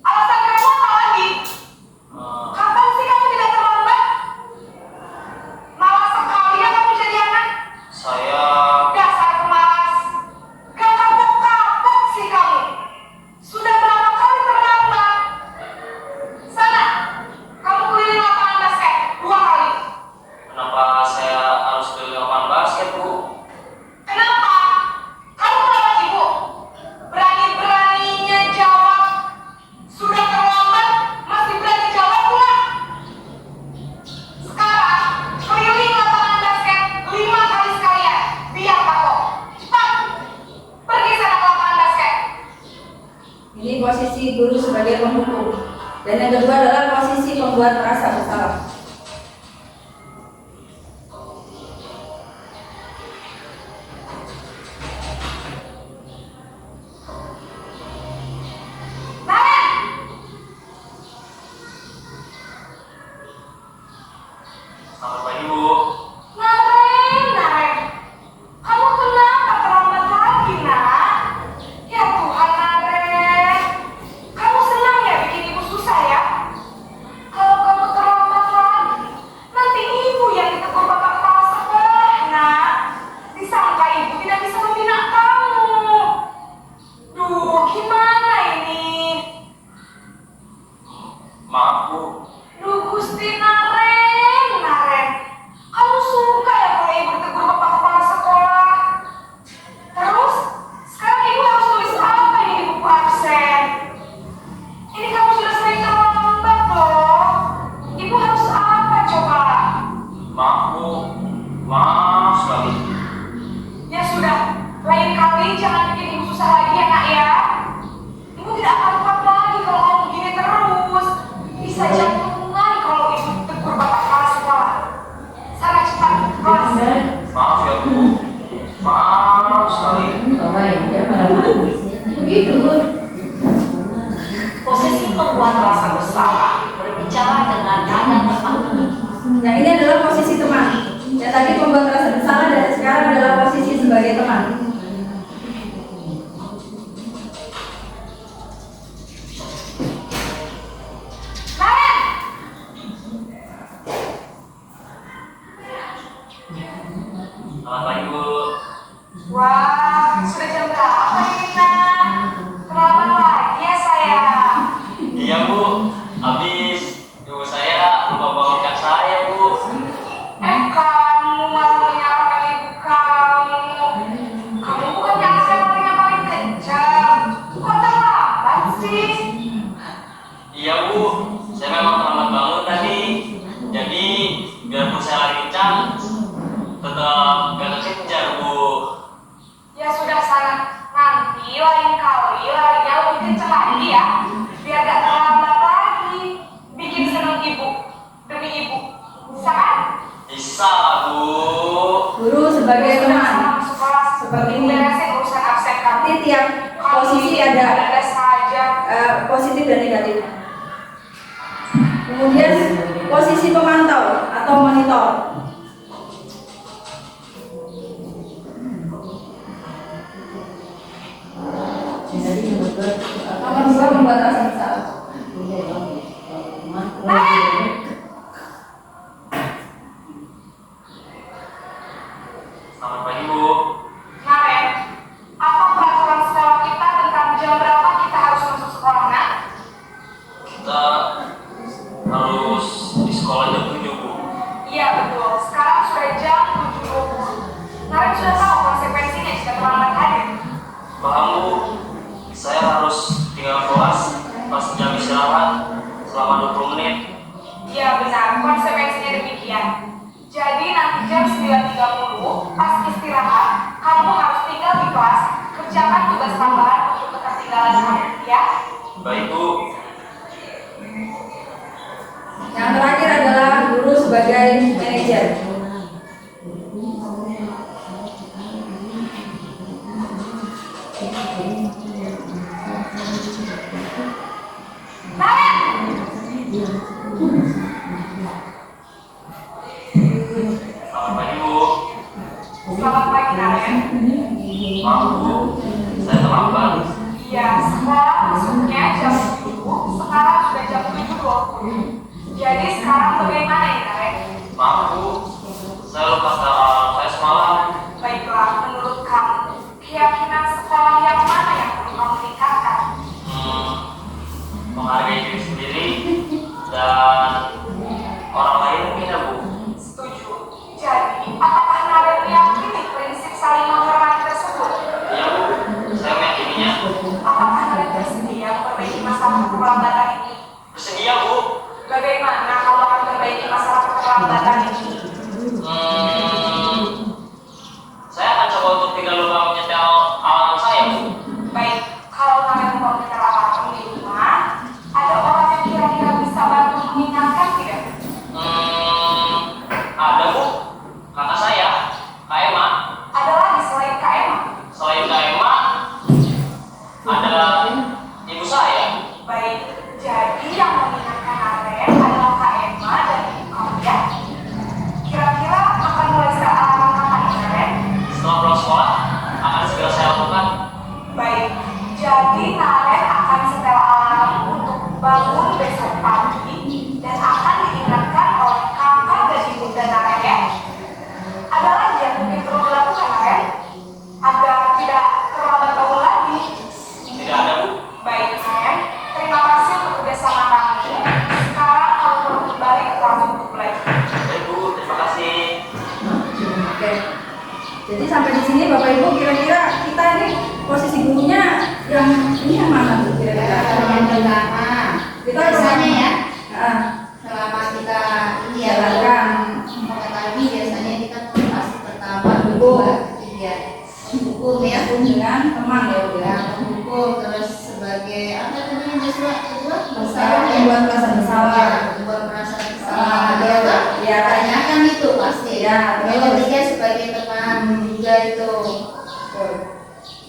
Alasan kamu apa lagi? eh, Kapan sih kamu tidak terlambat? Malas sekali ya kamu jadi anak. saya Dasar pemalas. Gak kapok-kapok sih kamu. Sudah berapa kali terlambat? Sana, kamu keliling lapangan basket 2 kali. kenapa saya harus keliling lapangan basket, Bu? Kenapa? Kamu melawan ibu. Berani-beraninya jawab. Sudah terlambat, masih berani jawab pula. Sekarang, keliling lapangan basket 5 kali sekalian. Biar kapok. Cepat. Pergi sana ke lapangan basket. Ini posisi guru sebagai penghukum. Dan yang kedua adalah posisi pembuat merasa bersalah. Naren! Selamat pagi, Bu. Naren. Kamu kenapa terlambat lagi, nak? Ya Tuhan, Naren. Kamu senang ya bikin ibu susah ya? Kalau kamu terlambat lagi, nanti ibu yang ditegur bapak kepala sekolah, nak. Disangka ibu tidak bisa membina kamu. Duh, gimana ini? Maaf, Bu. Duh, Gusti Naren. Kamu suka ya kalau ibu ditegur bapak kepala sekolah? Terus, sekarang ibu harus tulis apa ini di buku absen? Ini kamu sudah sering terlambat loh. Ibu harus apa coba? Maaf, Bu. Maaf sekali. Ya sudah, lain kali jangan bikin ibu susah lagi ya nak ya. Ibu tidak akan kuat lagi kalau kamu begini terus. Bisa jantungan kalau ibu tegur bapak kepala sekolah. Sana cepat kelas. Maaf ya, Bu. Maaf sekali. Begitu, Bu. Posisi membuat rasa bersalah, berbicara dengan nada tepat. Nah, ini adalah posisi teman. Yang tadi pembuat merasa bersalah dan sekarang adalah posisi sebagai teman. Naren! Selamat pagi, Bu. Wah, sudah jam berapa ini nak? Terlambat lagi ya sayang. Iya, Bu. Habis ibu saya lupa bangunkan saya, Bu. Kamu malah menyalahkan ibu kamu. Kamu bukan yang paling kencang. Kok terlambat sih? Iya, Bu. Saya memang terlambat bangun tadi. Jadi, biarpun saya lari kencang, tetap gak kekejar, Bu. Ya sudah sana. Nanti lain kali larinya lebih kencang lagi ya. Biar gak terlambat lagi. Bikin seneng ibu. Demi ibu. Bisa kan? Bisa, Bu. Guru sebagai Sudah teman. sana masuk kelas. Seperti ini. Beresin urusan absen kamu. Nanti tiap posisi ada saja. positif dan negatif. Kemudian posisi pemantau atau monitor. Nomor 2 membuat rasa bersalah. Selamat pagi, Bu. Naren, apa peraturan sekolah kita tentang jam berapa kita harus masuk sekolah, nak? Kita harus di sekolah jam 7, Bu. Iya betul, sekarang sudah jam 7.20. Naren sudah tahu konsekuensinya jika terlambat hadir. Paham, Bu. Saya harus tinggal kelas pas jam istirahat selama 20 menit. Iya benar, konsekuensinya demikian. Jadi nanti jam 9.30 pas istirahat, kamu harus tinggal di kelas, kerjakan tugas tambahan untuk ketertinggalan kamu, ya. Baik, Bu. Yang terakhir adalah guru sebagai manajer. Naren! Naren? Maaf Bu, saya terlambat. Iya, sekarang masuknya jam 7, sekarang sudah jam 7.20. Jadi sekarang bagaimana ya Naren? Maaf Bu, saya lupa alarm saya semalam. Baiklah, menurut kamu, keyakinan sekolah yang mana yang perlu kamu tingkatkan? Menghargai diri sendiri dan orang lain mungkin ya Bu. Setuju. Jadi, apakah Naren meyakini prinsip saling menghormati tersebut? Iya Bu, saya meyakininya. Apakah Naren bersedia memperbaiki masalah keterlambatan ini? Bersedia Bu. Bagaimana kalau akan memperbaiki masalah keterlambatan ini? Saya akan coba untuk tidak lupa menyetel alarm saya Bu. Baik, kalau Naren mau menyetel alarm di rumah, ada orang yang kira-kira bisa bantu mengingatkan tidak? Ada Bu, kakak saya, Kak Emma. Ada lagi selain Kak Emma? Selain Kak Emma, ada ibu saya. Baik, jadi yang mengingatkan Naren adalah Kak Emma dan ibu kamu ya? Kira-kira akan mulai setelah alarm kapan nih Naren? Setelah pulang sekolah, akan segera saya lakukan. Baik, jadi Naren akan setel alarm untuk bangun besok pagi dan akan diingatkan oleh kakak dan ibu dan Naren ya. Ada lagi yang mungkin perlu dilakukan Naren agar tidak terlambat bangun lagi. Tidak ada Bu. Baik Naren, terima kasih untuk kerjasama kami. Sekarang kamu perlu kembali ke kelas untuk belajar. Baik Bu, terima kasih. Oke. Jadi sampai di sini Bapak Ibu kira-kira kita ini posisi gurunya yang ini yang mana Bu kira-kira? Yang pertama, Kita biasanya ya, Ah, selama kita ini ya Jalankan. lakukan tadi biasanya kita pasti pertama Hukum. kedua ketiga hukum ya, dengan teman ya Bu ya. hukum terus sebagai apa tadi yang kedua Membuat perasaan bersalah. membuat merasa Ah, bersalah betul. ya kan? Ya. Tanyakan itu pasti Ya, yang betul. ketiga sebagai teman juga itu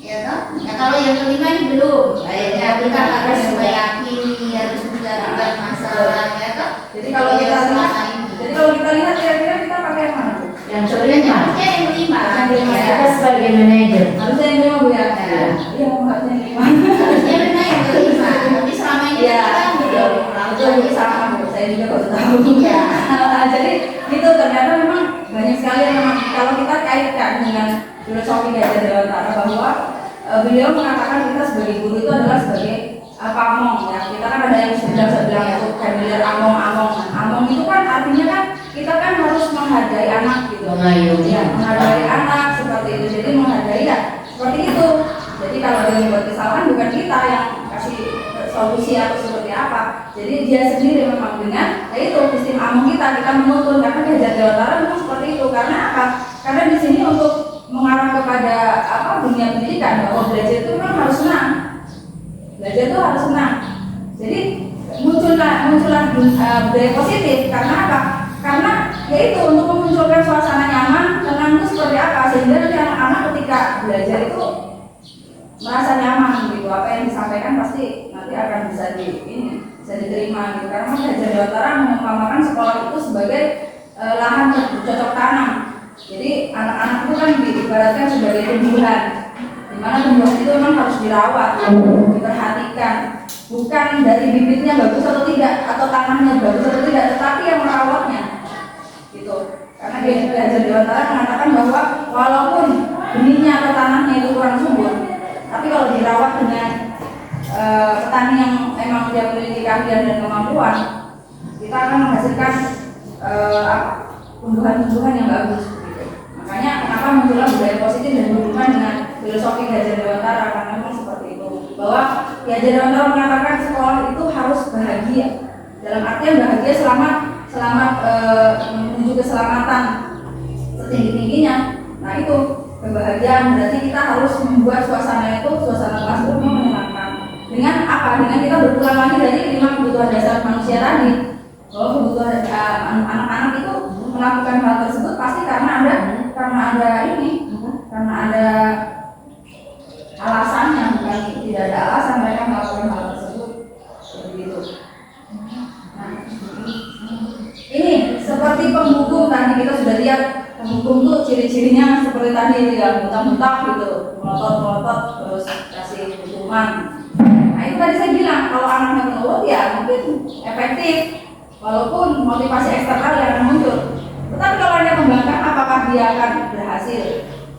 ya kan? Nah kalau yang kelima ini belum akhirnya kita harus meyakini harus mencarikan masalah ya kan? Jadi kalau kita lihat, jadi kalau kita lihat kira-kira kita pakai yang mana Bu? Yang kelima, harusnya yang kelima Yang kelima, ya. kita sebagai manajer. Harusnya yang kelima Bu ya? Ya. Iya, harusnya yang kelima. Harusnya memang yang kelima tapi selama ini Iya, kita betul. belum Betul, sama Bu. Saya juga baru tahu. Iya. Jadi itu ternyata memang banyak sekali yang memang kalau kita kaitkan dengan filosofi Gajah Dewantara bahwa beliau mengatakan kita sebagai guru itu adalah sebagai pamong ya. Kita kan ada yang sudah saya bilang itu familiar among-among. Among itu kan artinya kan kita kan harus menghargai anak gitu. Mengayomi. Ya, menghargai anak seperti itu. Jadi menghargai ya seperti itu. Jadi kalau dia membuat kesalahan bukan kita yang kasih solusi atau seperti apa. Jadi dia sendiri memang dengan itu sistem among kita menuntun karena Gajah Dewantara memang seperti itu. Karena apa? Karena di sini untuk mengarah kepada dunia pendidikan bahwa belajar itu memang harus senang. Belajar itu harus senang. Jadi muncullah budaya positif karena apa? Karena yaitu untuk memunculkan suasana nyaman, tenang itu seperti apa sehingga nanti anak-anak ketika belajar itu merasa nyaman gitu. Apa yang disampaikan pasti nanti akan bisa diterima gitu. Karena Gajah Dewantara mengumpamakan sekolah itu sebagai lahan bercocok tanam. Jadi anak-anak itu kan diibaratkan sebagai tumbuhan, di mana tumbuhan itu memang harus dirawat, diperhatikan, bukan dari bibitnya bagus atau tidak, atau tanahnya bagus atau tidak, tetapi yang merawatnya, gitu. Karena Gajah Dewantara mengatakan bahwa walaupun benihnya atau tanahnya itu kurang subur, tapi kalau dirawat dengan petani yang memang dia memiliki keahlian dan kemampuan, kita akan menghasilkan tumbuhan-tumbuhan yang bagus. Makanya kenapa muncullah budaya positif dan berhubungan dengan filosofi Gajah Dewantara karena memang seperti itu bahwa Gajah Dewantara mengatakan sekolah itu harus bahagia dalam artian bahagia selamat menuju keselamatan setinggi-tingginya. Nah itu kebahagiaan berarti kita harus membuat suasana kelas itu menyenangkan dengan apa? Dengan kita berulang lagi dari 5 kebutuhan dasar manusia tadi bahwa kebutuhan anak-anak itu melakukan hal tersebut pasti karena ada alasannya, bukan tidak ada alasan mereka melakukan hal tersebut seperti itu. Nah, ini seperti penghubung tadi kita sudah lihat Menghukum tuh ciri-cirinya seperti tadi, tidak muntah-muntah gitu, melotot-melotot, terus kasih hukuman. Nah itu tadi saya bilang, kalau anaknya menurut ya mungkin efektif, walaupun motivasi eksternal yang akan muncul. Tetapi kalau dia membangkang, apakah dia akan berhasil?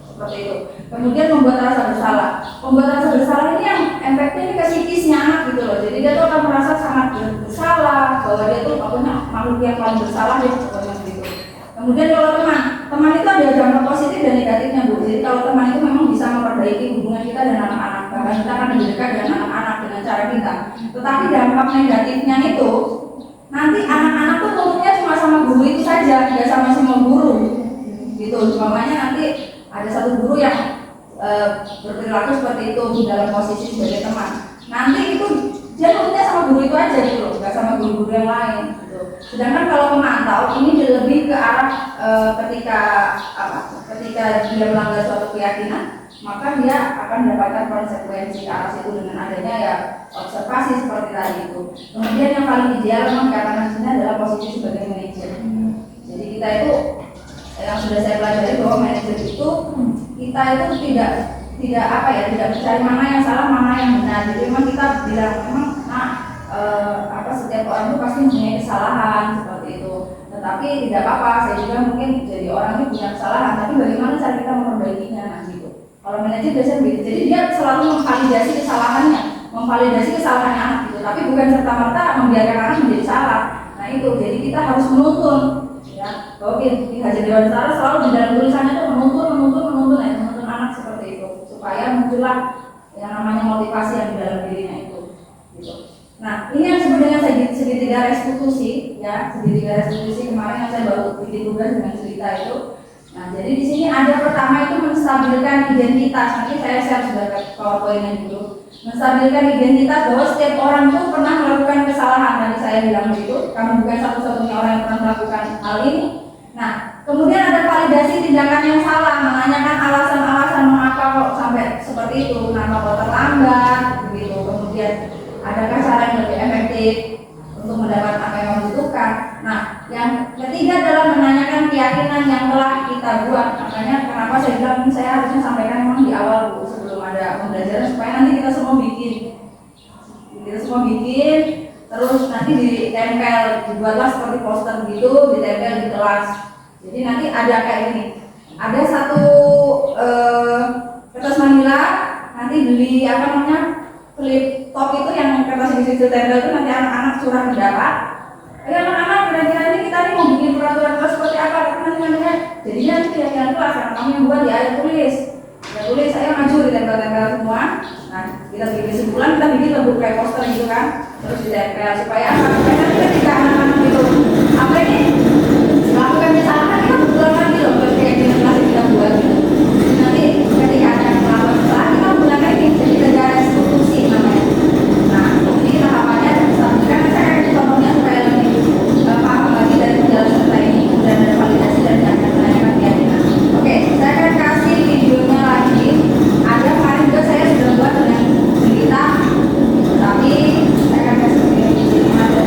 Seperti itu. Kemudian membuat rasa bersalah. Membuat rasa bersalah ini yang efeknya ini ke psikisnya anak gitu loh. Jadi dia tuh akan merasa sangat bersalah, bahwa dia tuh pokoknya makhluk yang paling bersalah deh, pokoknya gitu. Kemudian kalau teman itu ada dampak positif dan negatifnya Bu. Jadi kalau teman itu memang bisa memperbaiki hubungan kita dan anak-anak, bahkan kita akan lebih dekat dengan anak-anak dengan cara kita. Tetapi dampak negatifnya itu nanti anak-anak tuh nurutnya cuma sama guru itu saja, tidak sama semua guru. Gitu. Umpamanya nanti ada satu guru yang berperilaku seperti itu dalam posisi sebagai teman. Nanti itu dia nurutnya sama guru itu aja gitu loh, nggak sama guru-guru yang lain. Gitu. Sedangkan kalau pemantau ini lebih ke arah ketika dia melanggar suatu keyakinan, maka dia akan mendapatkan konsekuensi ke arah situ dengan adanya ya observasi seperti tadi itu. Kemudian yang paling ideal memang dikatakan di sini adalah posisi sebagai manajer. Jadi kita itu yang sudah saya pelajari bahwa manajer itu kita itu tidak mencari mana yang salah mana yang benar. Jadi memang kita bilang memang setiap orang itu pasti punya kesalahan seperti itu. Tetapi tidak apa-apa, saya juga mungkin jadi orang itu punya kesalahan, tapi bagaimana cara kita memperbaikinya gitu. Kalau manajer biasanya begitu, jadi dia selalu memvalidasi kesalahannya, memvalidasi kesalahan anak gitu, tapi bukan serta-merta membiarkan anak menjadi salah. Nah itu, jadi kita harus menuntun, ya. Oke, di Hajar Dewan Sara selalu di dalam tulisannya itu menuntun anak seperti itu, supaya muncullah yang namanya motivasi yang di dalam dirinya itu, gitu. Nah, ini yang sebenarnya segitiga restitusi, ya, segitiga restitusi kemarin yang saya baru bikin tugas dengan cerita itu. Nah, jadi di sini ada pertama itu menstabilkan identitas. Nanti saya share sebagai PowerPoint-nya dulu. Menstabilkan identitas bahwa setiap orang itu pernah melakukan kesalahan. Tadi saya bilang begitu. Kamu bukan satu-satunya orang yang pernah melakukan hal ini. Nah, kemudian ada validasi tindakan yang salah, menanyakan alasan-alasan mengapa kok sampai seperti itu, kenapa kok terlambat, begitu. Kemudian adakah cara yang lebih efektif untuk mendapatkan apa yang kamu butuhkan? Nah, yang ketiga adalah menanyakan keyakinan yang telah kita buat. Makanya kenapa saya bilang ini saya harusnya sampaikan memang di awal Bu, sebelum ada pembelajaran supaya nanti kita semua bikin, terus nanti ditempel, dibuatlah seperti poster gitu, ditempel di kelas. Jadi nanti ada kayak ini, ada satu kertas manila, nanti beli flip top itu yang kertas di situ tempel itu, nanti anak-anak curah pendapat. Anak-anak kira-kira ini kita nih mau bikin peraturan kelas seperti apa? Nanti jadinya nanti keyakinan kelas yang kami yang buat ya tulis, saya maju di tempel-tempel semua. Nah kita bikin kesimpulan, kita bikin lebih kayak poster gitu kan, terus ditempel supaya apa? Supaya nanti ketika anak-anak itu apa ini melakukan kesalahan kita berulang lagi loh keyakinan kelas yang kita buat gitu. Nanti ketika ada melakukan kesalahan kita menggunakan ini jadi negara restitusi namanya. Nah ini tahapannya kan saya contohnya supaya lebih paham lagi dari penjelasan serta ini, kemudian ada validasi dan akan menanyakan keyakinan. Oke, saya akan kasih videonya lagi. Ada kemarin juga saya sudah buat dengan cerita, tapi saya akan kasih video di sini ada.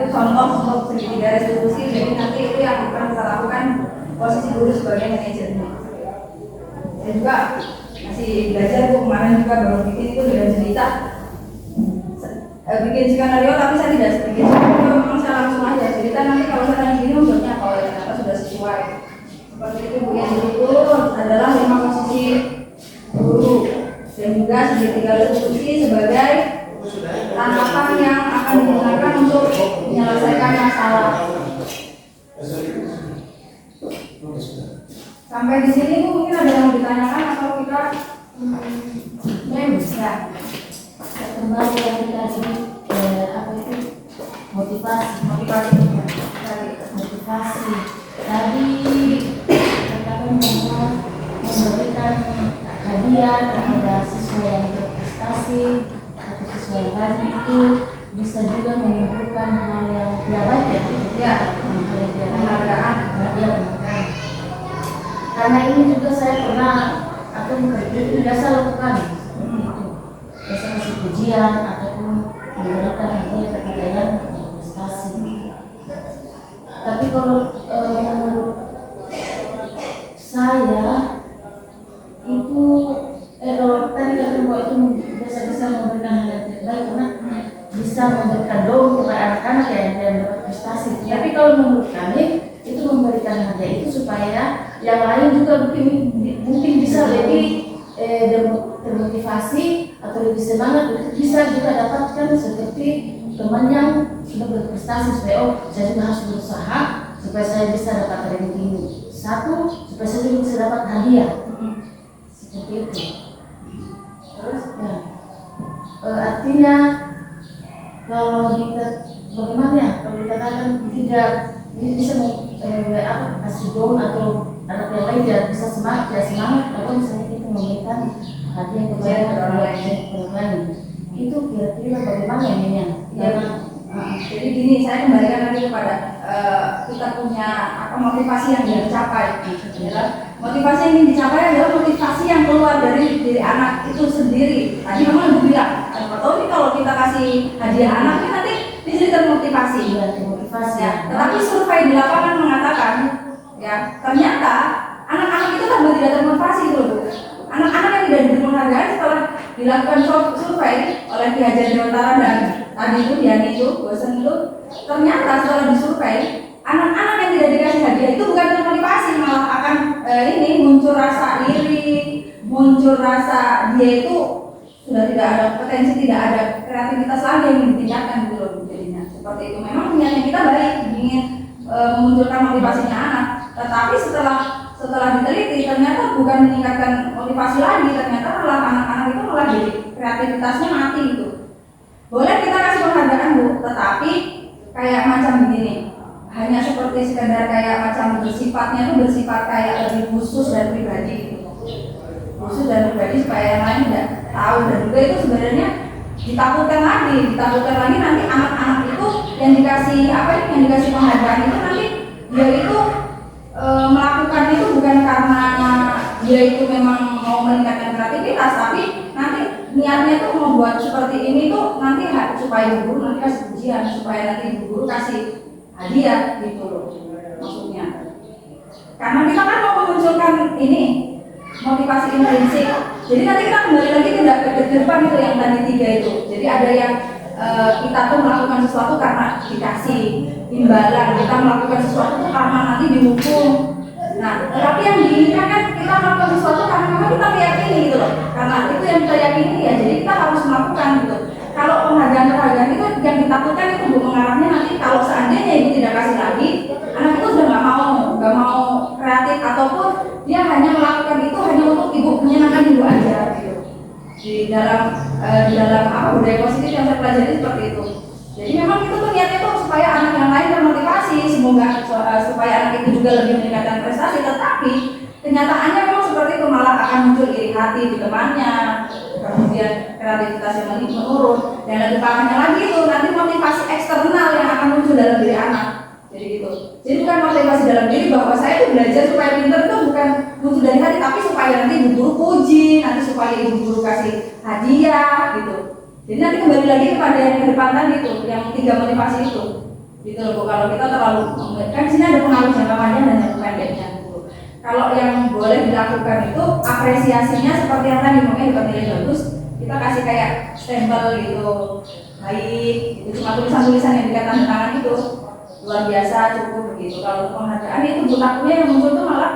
itu contoh untuk segitiga restitusi. Jadi nanti itu yang akan kita lakukan posisi guru sebagai manajernya. Saya juga masih belajar, Bu, kemarin juga baru bikin itu dengan cerita bikin skenario, tapi saya tidak bikin skenario, memang saya langsung aja cerita. Nanti kalau saya tanya gini untuknya kalau ternyata sudah sesuai seperti itu, Bu. Yang itu adalah 5 posisi guru dan juga segitiga restitusi sebagai tangkapan yang akan digunakan untuk menyelesaikan masalah. Sampai di sini, Bu, mungkin ada yang ditanyakan atau kita bisa Kembali yang tadi apa itu motivasi tadi katakan bahwa memberikan hadiah kepada siswa yang berprestasi atau siswa yang rajin itu bisa juga menimbulkan hal yang tidak baik ya, penghargaan. Karena ini juga saya pernah atau tidak saya lakukan biasa kasih pujian ataupun memberikan hadiah kepada yang berprestasi. Tapi kalau menurut saya itu kalau tadi kata bahwa itu bisa memberikan hal yang terbaik karena bisa memberikan doa kepada anak-anak yang dapat prestasi. Tapi kalau menurut kami itu memberikan hadiah itu supaya yang lain juga mungkin bisa lebih termotivasi atau lebih semangat, bisa juga dapatkan seperti teman yang sudah berprestasi supaya saya juga harus berusaha supaya saya bisa dapat ranking 1, supaya saya juga bisa dapat hadiah seperti itu. Terus ya, artinya kalau kita bagaimana ya, kalau dikatakan tidak bisa kasih dong atau anak yang lain tidak bisa semangat atau misalnya kita memberikan hadiah kepada orang lain, itu kira-kira bagaimana ini ya? Jadi gini, saya kembalikan lagi kepada kita punya motivasi yang ingin dicapai. Motivasi yang ingin dicapai adalah motivasi yang keluar dari diri anak itu sendiri. Tadi memang Ibu bilang, atau ini kalau kita kasih hadiah anak ini nanti di sini termotivasi. Ya. Tetapi survei di lapangan mengatakan, ya ternyata anak-anak itu tambah tidak termotivasi itu, Bu. Anak-anak yang tidak diberi penghargaan setelah dilakukan survei oleh Ki Hajar Dewantara dan tadi itu Diani itu bosan itu, ternyata setelah disurvei anak-anak yang tidak dikasih hadiah itu bukan termotivasi, malah akan ini muncul rasa iri, muncul rasa dia itu sudah tidak ada potensi, tidak ada kreativitas lagi yang ditingkatkan gitu loh jadinya. Seperti itu. Memang niatnya kita baik, ingin memunculkan motivasinya anak, tetapi setelah diteliti ternyata bukan meningkatkan motivasi lagi, ternyata malah anak-anak itu malah jadi kreativitasnya mati gitu. Boleh kita kasih penghargaan, Bu, tetapi kayak macam begini, hanya seperti sekedar kayak macam bersifatnya itu bersifat kayak lebih khusus dan pribadi gitu. Khusus dan pribadi supaya yang lain tidak tahu, dan juga itu sebenarnya ditakutkan lagi nanti anak-anak itu yang dikasih penghargaan itu nanti dia itu melakukan itu bukan karena dia itu memang mau meningkatkan kreativitas, tapi nanti niatnya tuh mau buat seperti ini tuh nanti supaya guru nanti kasih pujian, supaya nanti guru kasih hadiah gitu loh maksudnya. Karena kita kan mau memunculkan ini motivasi intrinsik. Jadi nanti kita kembali lagi ke depan itu yang tadi 3 itu. Jadi ada yang kita tuh melakukan sesuatu karena dikasih imbalan, kita melakukan sesuatu tuh karena nanti dihukum. Nah, tapi yang diinginkan kan kita melakukan sesuatu karena memang kita meyakini gitu loh. Karena itu yang kita yakini ya, jadi kita harus melakukan gitu. Kalau penghargaan itu yang ditakutkan itu mengarahnya nanti kalau seandainya ibu tidak kasih lagi, anak itu sudah nggak mau kreatif ataupun dia hanya melakukan itu hanya untuk ibu menyenangkan ibu aja gitu. Di dalam budaya positif yang saya pelajari seperti itu. Jadi memang itu tuh niatnya tuh supaya anak yang lain termotivasi, semoga supaya anak itu juga lebih meningkatkan prestasi. Tetapi kenyataannya memang seperti itu, malah akan muncul iri hati di temannya, kemudian kreativitasnya menurun, dan lebih parahnya lagi itu nanti motivasi eksternal yang akan muncul dalam diri anak. Jadi gitu. Jadi bukan motivasi dalam diri bahwa saya tuh belajar supaya pintar itu bukan muncul dari hati, tapi supaya nanti ibu guru puji, nanti supaya ibu guru kasih hadiah gitu. Jadi nanti kembali lagi kepada yang ke depan tadi itu, yang 3 motivasi itu. gitu loh Bu. Kalau kita terlalu kan di sini ada pengaruh jangka panjang dan jangka pendeknya gitu. Kalau yang boleh dilakukan itu apresiasinya seperti yang tadi mungkin dapat nilai bagus, kita kasih kayak stempel gitu, baik, itu cuma tulisan-tulisan yang dikatakan tangan itu luar biasa cukup begitu. Kalau untuk penghargaan itu butaknya yang muncul tuh malah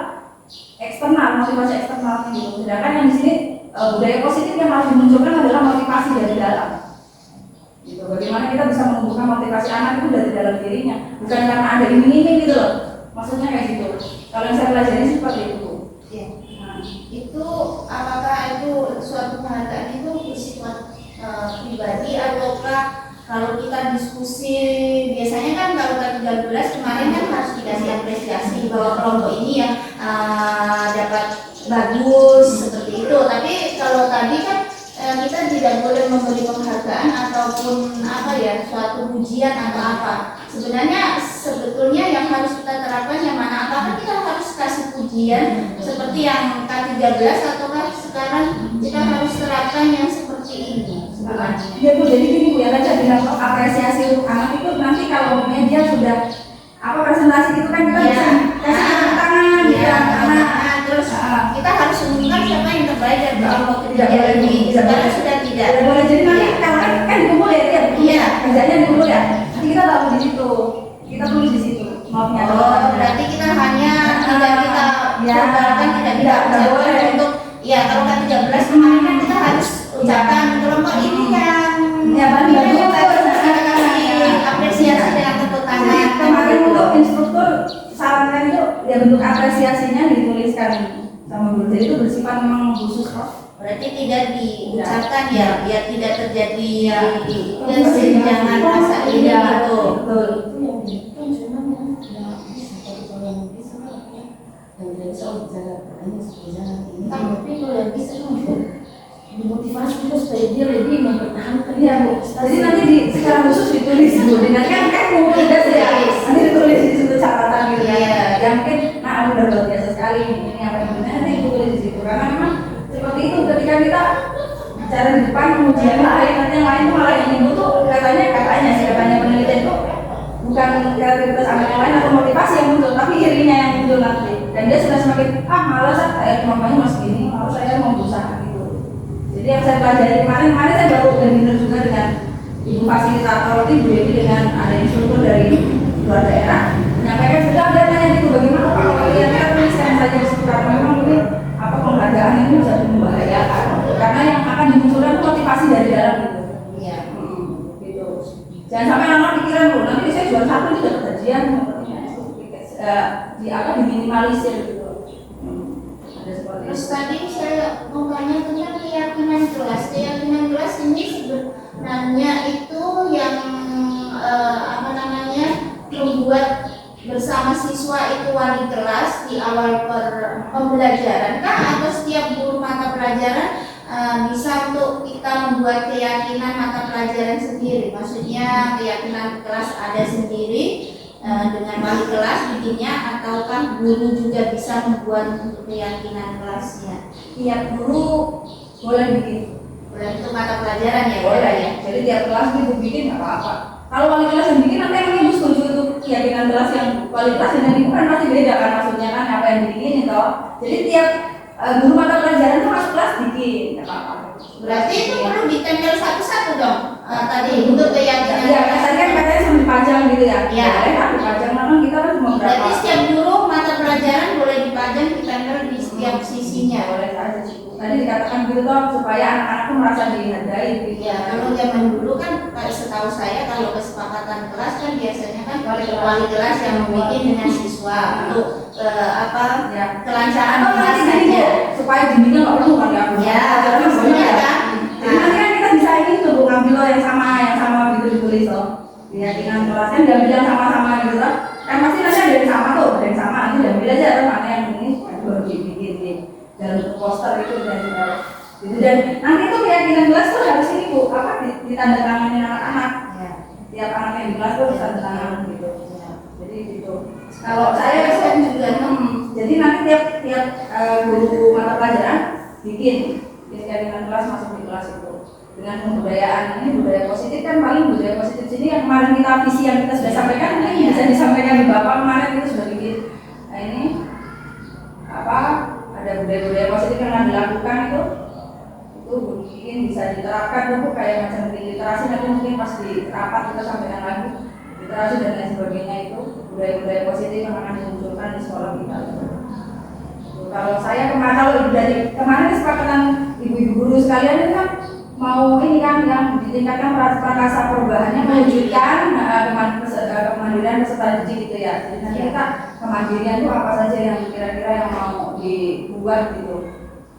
eksternal, motivasi eksternal gitu. Sedangkan yang di sini budaya positif yang harus dimunculkan adalah motivasi dari dalam. Gitu. Bagaimana kita bisa menumbuhkan motivasi anak itu dari dalam dirinya, bukan karena ada iming-iming gitu loh. Maksudnya kayak gitu. Kalau yang saya pelajari seperti itu. Ya. Itu apakah itu suatu penghargaan itu bersifat pribadi ataukah kalau kita diskusi biasanya kan kalau K13 kemarin kan harus dikasih apresiasi bahwa kelompok ini yang dapat bagus seperti itu. Tapi kalau tadi kan kita tidak boleh memberi penghargaan ataupun apa ya suatu pujian atau apa. Sebetulnya yang harus kita terapkan yang mana? Apakah kita harus kasih pujian seperti yang K13 ataukah sekarang kita harus terapkan yang seperti ini? Ya Bu, jadi gini Bu, ya baca bilang apresiasi untuk anak itu nanti kalau dia sudah apa presentasi itu kan kita bisa kasih tepuk tangan ya, anak. Terus kita harus umumkan siapa yang terbaik dan kelompok Tidak boleh ini. Sekarang sudah tidak. Tidak boleh jadi nanti kalau kan dikumpul ya dia. Iya. Kerjanya dikumpul ya. Nanti kita taruh di situ. Kita tulis di situ. Maafnya. Oh, berarti kita hanya tidak kita sebarkan tidak boleh untuk ya kalau K13 kemarin kan kita harus ucapkan kelompok ini yang paling bagus apresiasi dengan tepuk tangan. Kemarin untuk instruktur sarankan itu ya bentuk apresiasinya dituliskan sama guru. Jadi itu bersifat memang khusus kok. Berarti tidak diucapkan ya biar tidak terjadi kesenjangan rasa ini gitu. Betul. Tapi kalau yang bisa dimotivasi itu supaya dia lebih mempertahankan. Iya Bu. Jadi nanti secara khusus ditulis Bu. Dengan kan kumpul tugas ya. Nanti ditulis di situ catatan gitu ya. Ya mungkin nah udah luar biasa sekali ini apa yang benar nanti ditulis di situ. Karena memang seperti itu ketika kita bicara di depan kemudian lain nanti yang lain tuh malah yang ibu tuh katanya penelitian itu bukan kreativitas anak yang lain atau motivasi yang muncul tapi irinya yang muncul nanti dan dia sudah semakin malas saya kemampuannya masih gini malas saya mau berusaha gitu. Jadi yang saya pelajari kemarin saya baru webinar juga dengan ibu fasilitator itu Bu Dewi dengan ada instruktur dari luar daerah menyampaikan sudah ada tanya gitu bagaimana Pak kalau kita tuliskan saja di situ karena memang ini apa penghargaan ini bisa membahayakan karena yang akan dimunculkan motivasi dari dalam gitu. Iya. Gitu. Jangan sampai anak pikiran Bu nanti saya jual satu itu dapat gajian diminimalisir gitu. Ada seperti Terus itu. tadi saya mau tanya tentang keyakinan kelas. Keyakinan kelas ini sebenarnya itu yang membuat bersama siswa itu wali kelas di awal pembelajaran kah atau setiap guru mata pelajaran bisa untuk kita membuat keyakinan mata pelajaran sendiri. Maksudnya keyakinan kelas ada sendiri dengan wali kelas bikinnya ataukah guru juga bisa membuat untuk keyakinan kelasnya? Tiap guru boleh bikin. Boleh untuk mata pelajaran ya? Boleh ya. Jadi tiap kelas ibu bikin nggak apa-apa. Kalau wali kelas yang bikin nanti emang ibu setuju itu keyakinan kelas yang wali kelas yang ibu kan pasti beda kan maksudnya kan apa yang bikin itu. Jadi tiap guru mata pelajaran itu masuk kelas bikin nggak apa-apa. Berarti itu perlu ditempel satu-satu dong tadi untuk keyakinan. Iya, tadi kan katanya sambil dipajang gitu ya. Iya. Boleh dipajang memang kita kan cuma Berarti berapa. setiap guru mata pelajaran boleh dipajang ditempel di setiap sisinya. Boleh saja sih. Tadi dikatakan gitu toh supaya anak-anak tuh merasa dihargai gitu. Ya, kalau zaman dulu kan setahu saya kalau kesepakatan kelas kan biasanya kan wali kelas yang membuat dengan siswa untuk Ya. kelancaran Atau kelas nanti gini saja. Bu, supaya bimbingan nggak perlu kan ya. Ya, Karena maksudnya banyak ya. kan. Jadi nanti kan kita bisa ini tuh Bu, ngambil lo yang sama gitu ditulis toh. Keyakinan kelas kan diambil yang sama-sama gitu toh. Kan pasti nanti ada yang sama tuh, ada yang sama nanti diambil aja kan mana yang ini baru dibikin nih. Dalam poster itu dan gitu dan nanti tuh keyakinan kelas tuh harus ini Bu, apa ditandatangani anak-anak. Ya. Tiap anak yang di kelas tuh harus tanda tangan gitu. Jadi gitu. Kalau Saya saya kan juga jadi nanti tiap guru mata pelajaran bikin keyakinan kelas masuk di kelas itu. dengan pembudayaan ini. Budaya positif kan paling budaya positif sini yang kemarin kita visi yang kita sudah sampaikan ini bisa disampaikan di Bapak kemarin itu sudah bikin. Nah ini apa, ada budaya-budaya positif yang dilakukan itu mungkin bisa diterapkan tuh kayak macam literasi, nanti mungkin pas di rapat kita sampaikan lagi literasi dan lain sebagainya, itu budaya-budaya positif yang akan dimunculkan di sekolah kita. Kalau saya kemarin, kalau dari kemarin kesepakatan ibu-ibu guru sekalian itu kan mau ini kan yang ditingkatkan prakasa perubahannya, mewujudkan kemandirian peserta didik gitu ya. Jadi nanti kita kemandirian itu apa saja yang kira-kira yang mau dibuat gitu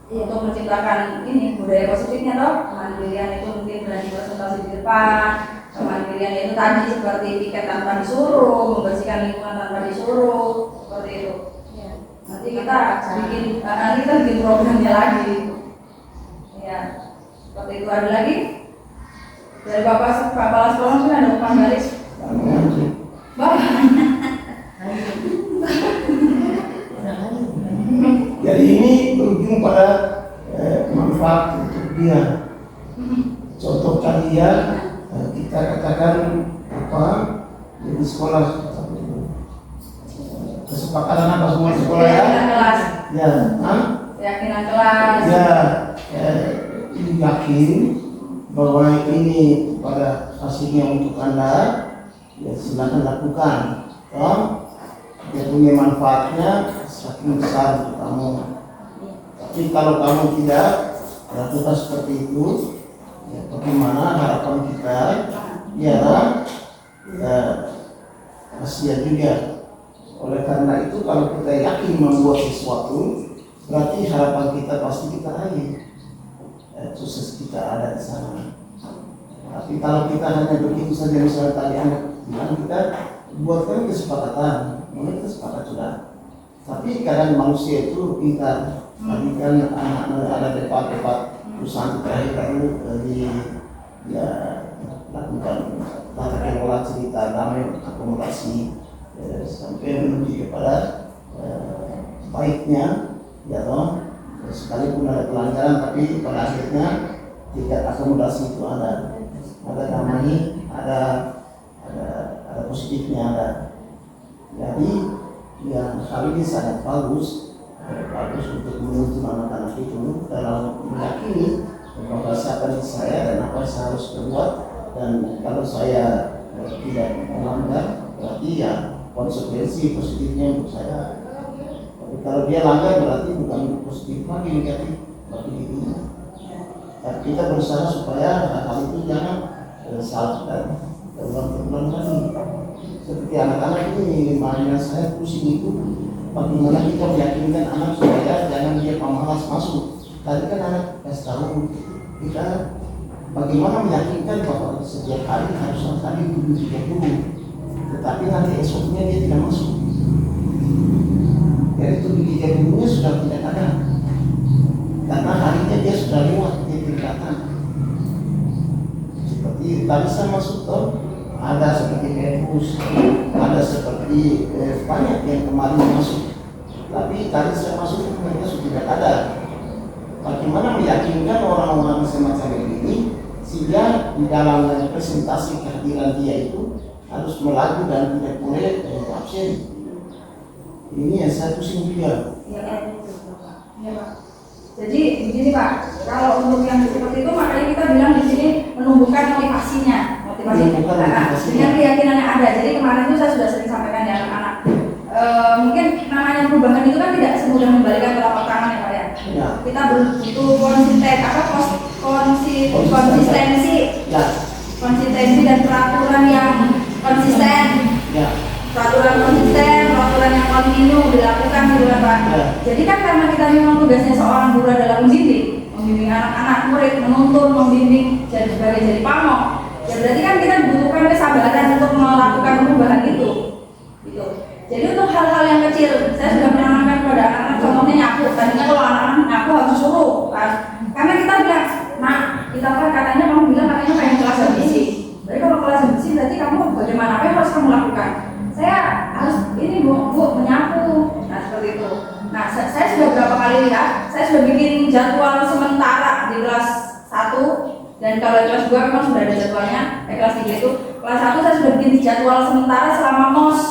untuk menciptakan ini budaya positifnya toh. Kemandirian itu mungkin berani presentasi di depan, kemandirian itu tadi seperti piket tanpa disuruh, membersihkan lingkungan tanpa disuruh, seperti itu. Nanti kita bikin programnya lagi. Ya, seperti itu. Ada lagi dari Bapak Kepala Sekolah mungkin ada umpan balik. Bapak. Jadi ini berujung pada manfaat untuk dia. Contoh kalian kita katakan apa di sekolah kesepakatan apa semua di sekolah ya? Kelas. Ya, Keyakinan kelas. ya, yakin bahwa ini pada hasilnya untuk Anda, ya silakan lakukan. Dia punya manfaatnya semakin besar untuk kamu. Tapi kalau kamu tidak lakukan seperti itu, ya bagaimana harapan kita? Ya, kasihan juga. Oleh karena itu kalau kita yakin membuat sesuatu, berarti harapan kita pasti kita raih. Sukses kita ada di sana. Tapi kalau kita hanya begitu saja, misalnya tadi anak bilang kita buatkan kesepakatan, mungkin kita sepakat sudah. Tapi kadang manusia itu pintar. Tadi kan anak-anak ada debat-debat perusahaan terakhir di ya lakukan tata kelola cerita damai akomodasi sampai menuju kepada baiknya, ya toh. Sekalipun ada pelanggaran, tapi pada akhirnya tingkat akomodasi itu ada damai, ada positifnya ada. Jadi yang hal ini sangat bagus untuk menuntun anak-anak itu dalam meyakini bahwa siapa di saya dan apa yang saya harus berbuat, dan kalau saya tidak melanggar berarti ya konsekuensi positifnya untuk saya. Tapi kalau dia langgar berarti bukan positif lagi, negatif bagi dirinya. Dan kita berusaha supaya hal itu jangan salah dan terulang lagi. Seperti anak-anak ini, makanya saya pusing itu bagaimana kita meyakinkan anak supaya jangan dia pemalas masuk. Tadi kan anak kasih tahu kita bagaimana meyakinkan bahwa setiap hari harus sekali duduk 30, tetapi nanti esoknya dia tidak masuk. Jadi itu di dulunya sudah tidak ada, karena harinya dia sudah lewat, dia tidak datang. Seperti tadi saya masuk toh, ada seperti Edus, ada seperti banyak yang kemarin masuk, tapi tadi saya masuk mereka sudah tidak ada. Bagaimana meyakinkan orang-orang semacam ini sehingga di dalam presentasi kehadiran dia itu harus melaju dan tidak boleh absen. Ini yang saya pusing juga. Ya, Pak. Jadi begini Pak, kalau untuk yang seperti itu makanya kita bilang di sini menumbuhkan motivasi dengan keyakinan yang ada. Jadi kemarin itu saya sudah sering sampaikan di anak-anak. Mungkin namanya perubahan itu kan tidak semudah membalikan telapak tangan ya Pak ya. Ya. Kita butuh konsistensi dan peraturan yang konsisten. Ya. Peraturan yang kontinu dilakukan gitu kan Pak. Ya. Jadi kan karena kita memang tugasnya seorang guru adalah membimbing anak-anak murid, menuntun, membimbing jadi pamong. Ya berarti kan kita dibutuhkan kesabaran untuk melakukan perubahan itu. Gitu. Jadi untuk hal-hal yang kecil, saya sudah menanamkan kepada anak-anak, contohnya nyapu. Tadinya kalau anak-anak nyapu harus suruh, kan? Karena kita bilang, nah kita kan katanya kamu bilang katanya pengen kelas bersih. Jadi kalau kelas bersih berarti kamu bagaimana? Apa yang harus kamu lakukan? Saya harus ini bu menyapu. Nah seperti itu. Nah saya sudah berapa kali lihat, saya sudah bikin jadwal sementara di kelas 1 Dan kalau kelas 2 memang sudah ada jadwalnya. Kelas 3 itu, kelas 1 saya sudah bikin jadwal sementara selama MOS.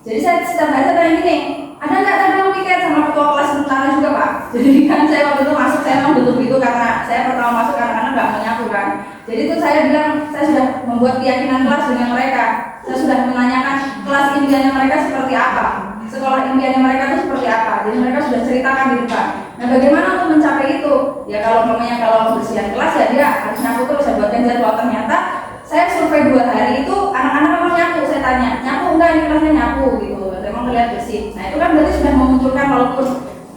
Jadi saya setiap hari saya tanya gini, ada nggak tanda piket sama ketua kelas sementara juga Pak? Jadi kan saya waktu itu masuk, saya memang tutup itu karena saya pertama masuk karena nggak menyatu kan. Jadi itu saya bilang, saya sudah membuat keyakinan kelas dengan mereka. Saya sudah menanyakan kelas impiannya mereka seperti apa, sekolah impiannya mereka itu seperti apa. Jadi mereka sudah ceritakan di depan. Nah bagaimana untuk mencapai itu? Ya kalau kebersihan kelas ya dia harus nyapu terus. Saya buatkan jadwal. Ternyata saya survei 2 hari itu anak-anak memang nyapu. Saya tanya, nyapu enggak ini kelasnya? Nyapu gitu. Memang terlihat bersih. Nah itu kan berarti sudah memunculkan walaupun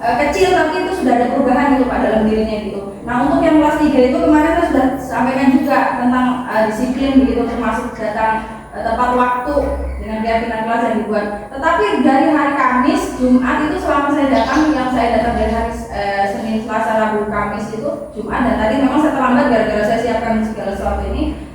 kecil tapi itu sudah ada perubahan gitu Pak dalam dirinya gitu. Nah untuk yang kelas 3 itu kemarin saya sudah sampaikan juga tentang disiplin begitu, termasuk datang tepat waktu dengan keyakinan kelas yang dibuat. Tetapi dari hari Kamis, Jumat itu selama saya datang, yang saya datang dari hari Senin, Selasa, Rabu, Kamis itu Jumat, dan tadi memang saya terlambat gara-gara saya siapkan segala sesuatu ini.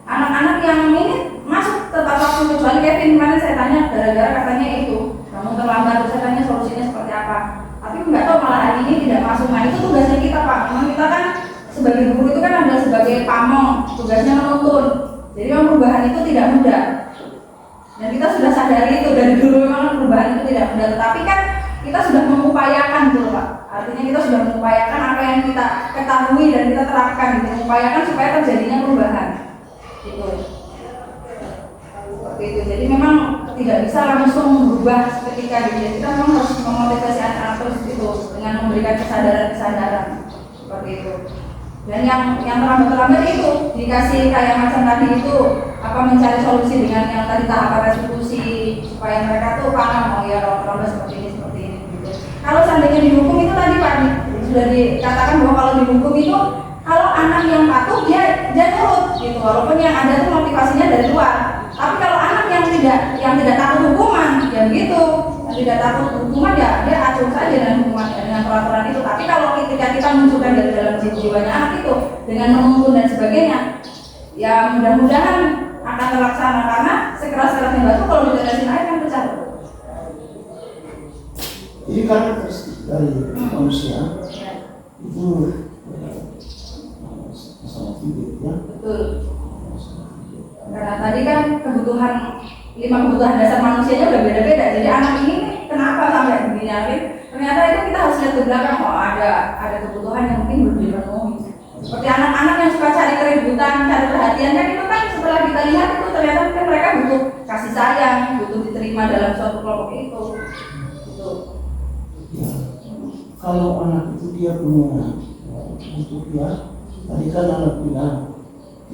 Anak-anak yang ini masuk tepat waktu, kecuali Kevin kemarin saya tanya gara-gara katanya itu kamu terlambat, terus saya tanya solusinya seperti apa. Tapi nggak tahu malah hari ini tidak masuk. Nah itu tugasnya kita Pak. Memang kita kan sebagai guru itu kan adalah sebagai pamong, tugasnya menuntun. Jadi memang perubahan itu tidak mudah. Dan kita sudah sadari itu dari dulu memang perubahan itu tidak mudah. Tetapi kan kita sudah mengupayakan gitu Pak. Artinya kita sudah mengupayakan apa yang kita ketahui dan kita terapkan, gitu. Mengupayakan supaya terjadinya perubahan. Gitu. Seperti itu. Jadi memang tidak bisa langsung berubah seketika gitu. Jadi kita memang harus memotivasi anak-anak terus gitu dengan memberikan kesadaran-kesadaran seperti itu. Dan yang terlambat itu dikasih kayak macam tadi itu mencari solusi dengan yang tadi tahapan restitusi supaya mereka tuh paham, oh ya terlambat seperti ini gitu. Kalau seandainya dihukum itu tadi Pak sudah dikatakan bahwa kalau dihukum itu kalau anak yang patuh dia nurut gitu, walaupun yang ada tuh motivasinya dari luar. Tapi kalau anak yang tidak takut hukuman ya begitu, yang tidak takut hukuman ya dia acuh saja dengan hukuman dengan peraturan itu. Tapi kalau ketika kita munculkan dari dalam jiwanya anak itu dengan menuntun dan sebagainya, ya mudah-mudahan akan terlaksana karena sekeras-kerasnya batu kalau ditetesin air kan pecah. Jadi karakteristik dari manusia itu masalah tidur ya. Betul. Karena tadi kan kebutuhan 5 kebutuhan dasar manusianya udah beda-beda. Jadi anak ini kenapa sampai begini Arif? Ternyata itu kita harus lihat ke belakang. Oh ada kebutuhan yang mungkin belum dipenuhi. Seperti anak-anak yang suka cari keributan, cari perhatian kan itu kan setelah kita lihat itu ternyata kan mereka butuh kasih sayang, butuh diterima dalam suatu kelompok itu. Gitu. Ya, kalau anak itu dia punya butuh ya, tadi kan anak bilang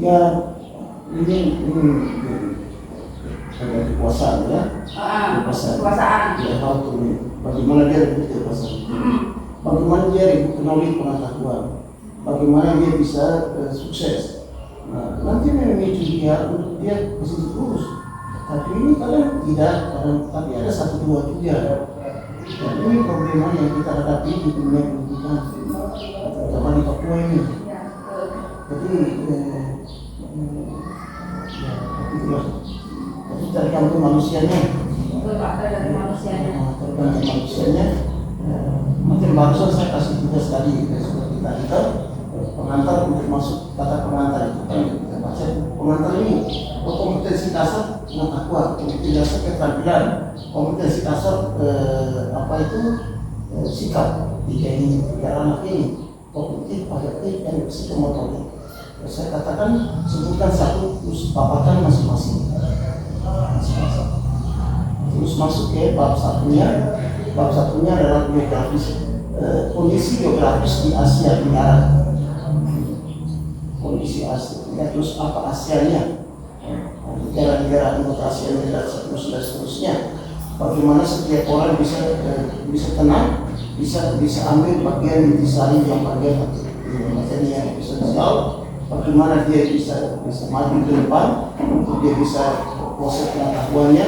ya ini ada kekuasaan ya, kekuasaan. Dia tahu bagaimana dia rebut kekuasaan, bagaimana dia rebut kenali pengetahuan, bagaimana dia bisa sukses. Nah, nanti memicu dia untuk dia masih terus. Tapi ini kalian tidak, tapi ada 1-2 juga. Dan ini problema yang kita hadapi di dunia pendidikan, terutama di Papua ini. Jadi tapi tergantung manusianya. Tergantung manusianya. Mungkin barusan saya kasih tugas tadi seperti tadi kan pengantar untuk masuk kata pengantar itu kan kita baca pengantar ini kompetensi dasar pengetahuan, kompetensi dasar keterampilan, kompetensi dasar sikap tiga anak ini kognitif, afektif, dan psikomotorik. Saya katakan sebutkan satu terus paparkan masing-masing. Terus masuk ke bab satunya adalah geografis, kondisi geografis di Asia Tenggara. Kondisi Asia, terus apa Asianya, negara-negara anggota Asia dan seterusnya. Bagaimana setiap orang bisa tenang, bisa ambil bagian intisari yang bagian materi yang bisa dijawab. Bagaimana dia bisa maju ke depan untuk dia bisa proses pengetahuannya,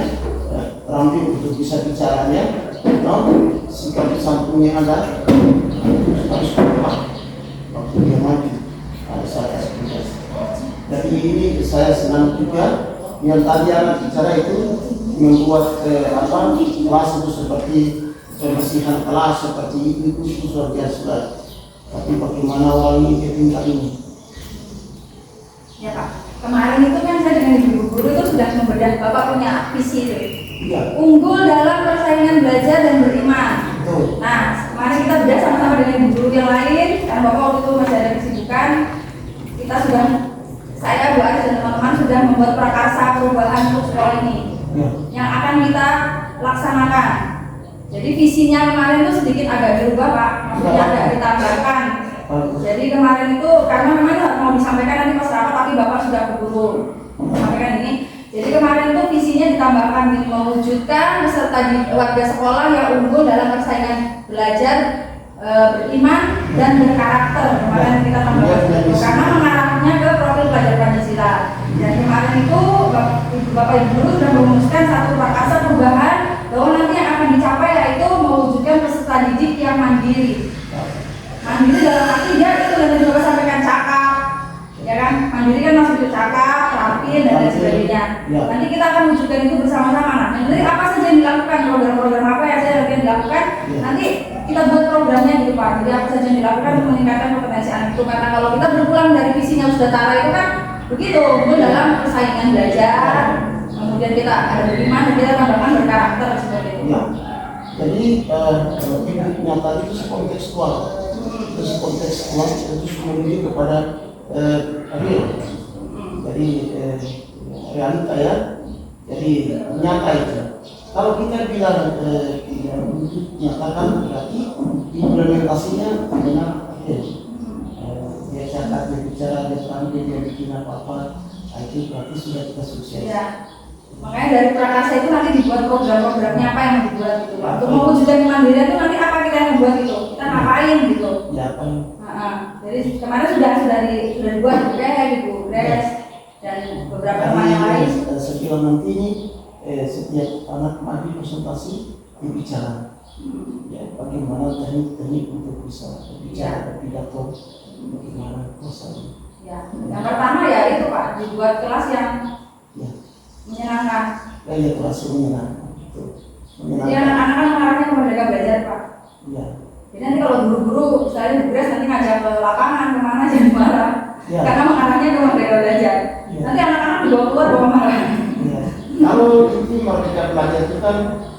terampil untuk bisa bicaranya, sikap santunnya ada, harus berubah waktu dia maju pada saat ekspresi. Jadi ini saya senang juga yang tadi anak bicara itu membuat kelas itu seperti pembersihan kelas seperti itu luar biasa. Tapi bagaimana orang ini ke tingkat ini? kemarin itu kan saya dengan ibu guru itu sudah membedah, Bapak punya visi itu. Iya. Unggul dalam persaingan belajar dan beriman. Betul. Nah, kemarin kita bedah sama-sama dengan ibu guru yang lain, karena Bapak waktu itu masih ada kesibukan. Kita sudah, saya, Bu Aris dan teman-teman sudah membuat prakarsa perubahan untuk sekolah ini Iya. yang akan kita laksanakan. Jadi visinya kemarin itu sedikit agak dirubah, Pak, maksudnya agak ditambahkan. Jadi kemarin itu karena memang mau disampaikan nanti pas rapat, tapi Bapak sudah berburu sampaikan ini. Jadi kemarin itu visinya ditambahkan mewujudkan peserta warga sekolah yang unggul dalam persaingan belajar, beriman dan berkarakter. Kemarin kita tambahkan itu karena mengarahnya ke profil pelajar Pancasila. Dan kemarin itu Bapak Ibu Guru sudah merumuskan satu prakarsa perubahan bahwa nanti yang akan dicapai yaitu mewujudkan peserta didik yang mandiri. Mandiri dalam arti dia itu dan juga sampaikan cakap, ya kan? Mandiri kan maksudnya cakap, rapi dan lain sebagainya. Ya. Nanti kita akan wujudkan itu bersama-sama. Nah, nanti apa saja yang dilakukan, program-program apa yang saya yang dilakukan, Ya. nanti kita buat programnya gitu Pak. Jadi apa saja yang dilakukan untuk meningkatkan kompetensi anak itu. Karena kalau kita berpulang dari visinya sudah tara itu kan begitu, unggul dalam persaingan belajar, kemudian kita ada beriman dan kita tambahkan berkarakter seperti itu. Ya. Jadi ibu tadi itu kontekstual. Terus kontekstual itu menuju kepada real. Jadi realita ya. Jadi nyata itu. Kalau kita bilang nyatakan berarti implementasinya benar real. Dia catat, dia bicara, dia tampil, dia bikin apa-apa. Itu berarti sudah kita sukses. Ya. Makanya dari prakarsa itu nanti dibuat program-programnya apa yang dibuat gitu Pak. Untuk mewujudkan kemandirian itu nanti apa kita yang membuat itu, kita ngapain gitu. Ya kan. Jadi kemarin sudah dibuat juga ya Ibu Gres dan beberapa teman yang lain. Setelah nanti ini setiap anak maju presentasi dibicara. Ya, bagaimana teknik-teknik untuk bisa berbicara berpidato, bagaimana prosesnya. Ya, yang pertama ya itu Pak, dibuat kelas yang Ya. menyenangkan. Ya, kelas menyenangkan. Itu Jadi menyenangkan. anak-anak kan mengarahnya ke Merdeka Belajar Pak. Ya. Jadi nanti kalau guru-guru, misalnya Bu Gres nanti ngajak ke lapangan kemana jangan marah, Ya. karena mengarahnya ke Merdeka Belajar. Ya. Nanti anak-anak dibawa keluar bawa marah. Ya. Kalau itu merdeka belajar itu kan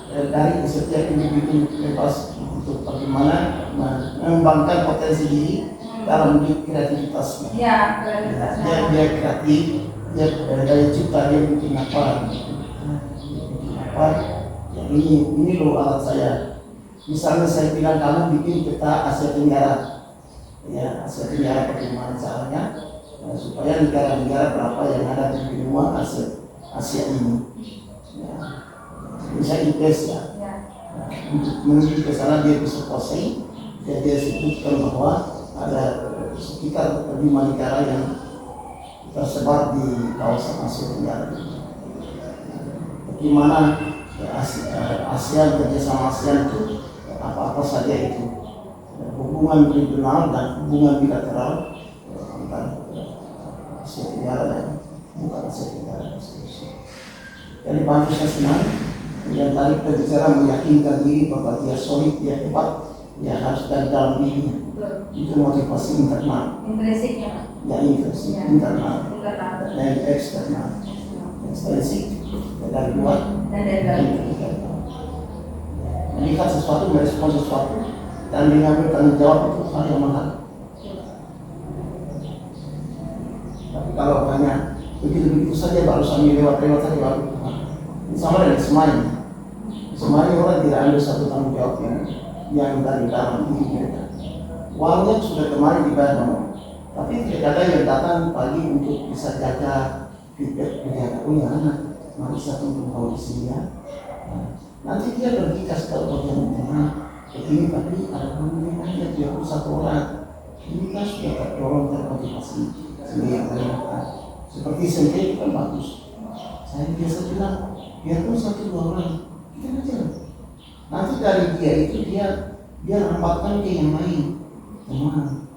dari setiap individu bebas untuk bagaimana mengembangkan potensi diri dalam wujud kreativitasnya. Ya, kreativitasnya. Dia kreatif, dia daya cipta, dia bikin apa, ya ini loh alat saya. Misalnya saya bilang kamu bikin peta Asia Tenggara, ya Asia Tenggara bagaimana caranya supaya negara-negara berapa yang ada di benua Asia ini. Ya. Bisa invest ya. Untuk menuju ke sana dia bisa kuasai. Dia sebutkan bahwa ada sekitar 5 negara yang tersebar di kawasan Asia Tenggara. Bagaimana ASEAN kerjasama ASEAN itu apa-apa saja itu hubungan regional dan hubungan bilateral antara Asia Tenggara dan bukan Asia Tenggara. Jadi bantu saya senang. Yang tadi kita bicara meyakinkan diri bahwa dia solid, dia hebat, ya harus dari dalam dirinya. Itu motivasi internal. Intrinsiknya Pak. Ya intrinsik Ya. internal Internal. dan eksternal. Ekstrinsik dari luar Dan dari dalam. Melihat sesuatu, merespon sesuatu, dan mengambil tanggung jawab itu hal yang mahal. Tapi kalau hanya begitu-begitu saja baru sambil lewat-lewat saja baru sama dengan semuanya. Semuanya orang tidak ambil satu tanggung jawab yang dari dalam diri mereka. Uangnya sudah kemarin dibayar nomor, tapi tidak ada yang datang pagi untuk bisa jaga feedback menjaga. Oh ya anak, mari saya tunggu kau di sini ya. Nanti dia pergi kasih tahu bagian teman. Begini tapi ada kamu hanya 21 orang. Ini kan sudah terdorong termotivasi sendiri. Seperti sendiri itu kan bagus. Saya biasa bilang biarpun 1-2 orang kita aja. Nanti dari dia itu dia nampakkan ke yang lain. Teman,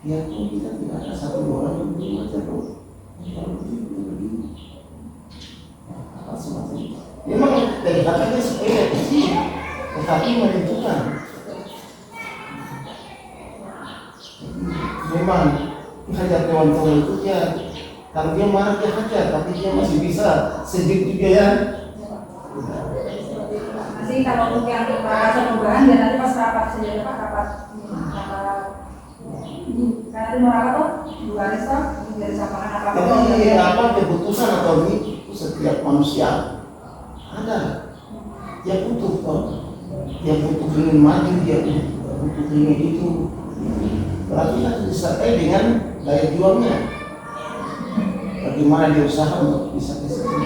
biarpun kita tidak ada 1-2 orang yang belum aja bro. Kalau begini. Apa semacam itu. Memang kelihatannya sepele kecil, tetapi menentukan. Memang hajar dewan itu dia Kalau dia marah dia hajar, tapi dia masih bisa sejuk juga ya. Masih kalau untuk yang rasa perubahan dia nanti pas rapat saja Pak, rapat karena itu mau rapat tuh dua hari toh dari sampaikan apa Jadi apa keputusan atau ini setiap manusia ada. Dia butuh toh, dia butuh ingin maju, dia butuh ingin itu. Berarti harus disertai dengan daya juangnya. Bagaimana dia usaha untuk bisa ke situ.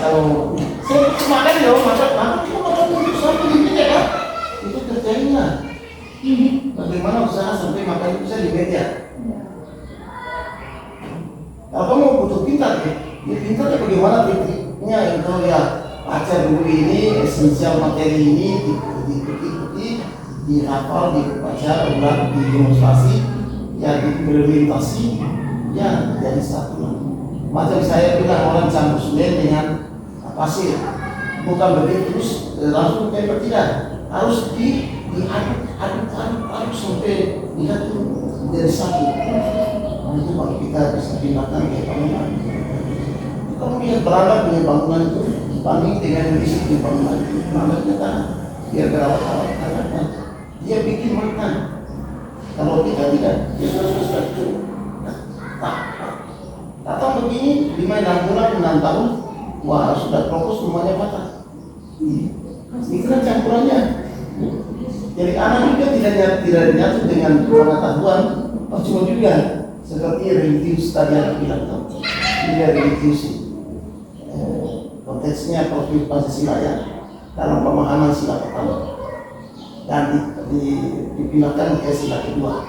Kalau saya kemarin loh, maka kita makan sesuatu di meja kan, itu kerjanya. Bagaimana usaha sampai makan itu bisa di meja. Kalau kamu butuh pintar ya, dia pintar ya bagaimana triknya kalau ya baca dulu ini esensial materi ini diikuti, dihafal, dibaca ulang, didemonstrasi, ya diimplementasi, ya jadi satu. Macam saya bilang orang campur semen dengan pasir, bukan begitu terus langsung temper, tidak, harus diaduk sampai lihat itu jadi satu. Itu kalau kita bisa pindahkan ke bangunan. Kamu lihat Belanda punya bangunan itu dibanding dengan Indonesia punya bangunan itu, Belandanya kan dia berawat-awat karena dia bikin makan. Kalau kita tidak, dia sudah itu. Datang begini 5-6 bulan, 6 tahun, wah sudah propos semuanya patah. Ini kan campurannya. Jadi anak juga tidak nyatu dengan pengetahuan, cuma juga seperti religius tadi yang bilang tahu. Ini religius konteksnya profil Pancasila ya, dalam pemahaman sila pertama dan dipindahkan ke sila kedua.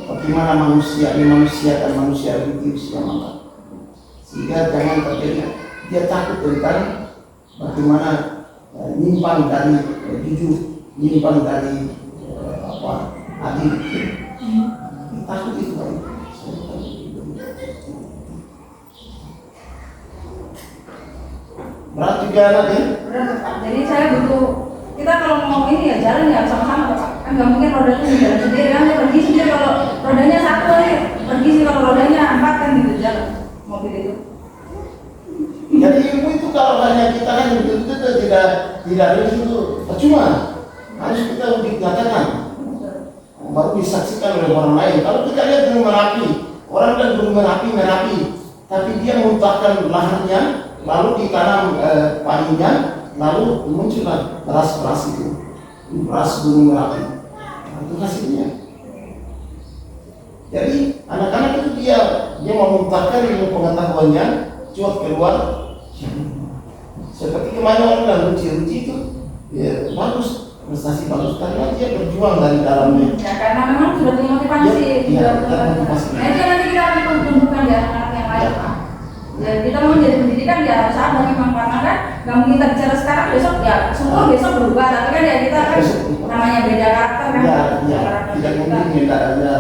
Bagaimana manusia ini manusia dan manusia religius yang mantap. Sehingga jangan terjadi dia takut tentang bagaimana nyimpang dari jujur, nyimpang dari adil. Takut itu kan. Berat juga anak ya? Berat Pak. Jadi saya butuh, kita kalau mau ini ya jalan ya sama-sama Pak. Kan nggak mungkin roda itu jalan sendiri kan, dia pergi sendiri kalau rodanya satu aja, pergi sih kalau rodanya 4 kan gitu jalan mobil itu. Jadi ilmu itu kalau hanya kita kan betul-betul tidak ada itu percuma. Harus kita dikatakan, baru disaksikan oleh orang lain. Kalau kita lihat gunung Merapi, orang kan gunung Merapi, tapi dia memuntahkan lahannya, lalu ditanam padinya, lalu muncullah beras itu, beras gunung Merapi. Nah, itu hasilnya. Jadi anak-anak itu dia memuntahkan ilmu pengetahuannya, cuat keluar. Seperti kemarin orang ruci itu, ya bagus, prestasi bagus karena dia berjuang dari dalamnya. Ya karena memang sudah punya motivasi, Ya, sudah punya motivasi. Nah itu nanti kita akan tumbuhkan di anak-anak yang lain Pak. Ya kita mau jadi pendidikan ya harus ada memang karena kan nggak mungkin kita bicara sekarang besok ya semua besok berubah, tapi kan ya kita kan namanya beda karakter kan. Tidak mungkin kita ada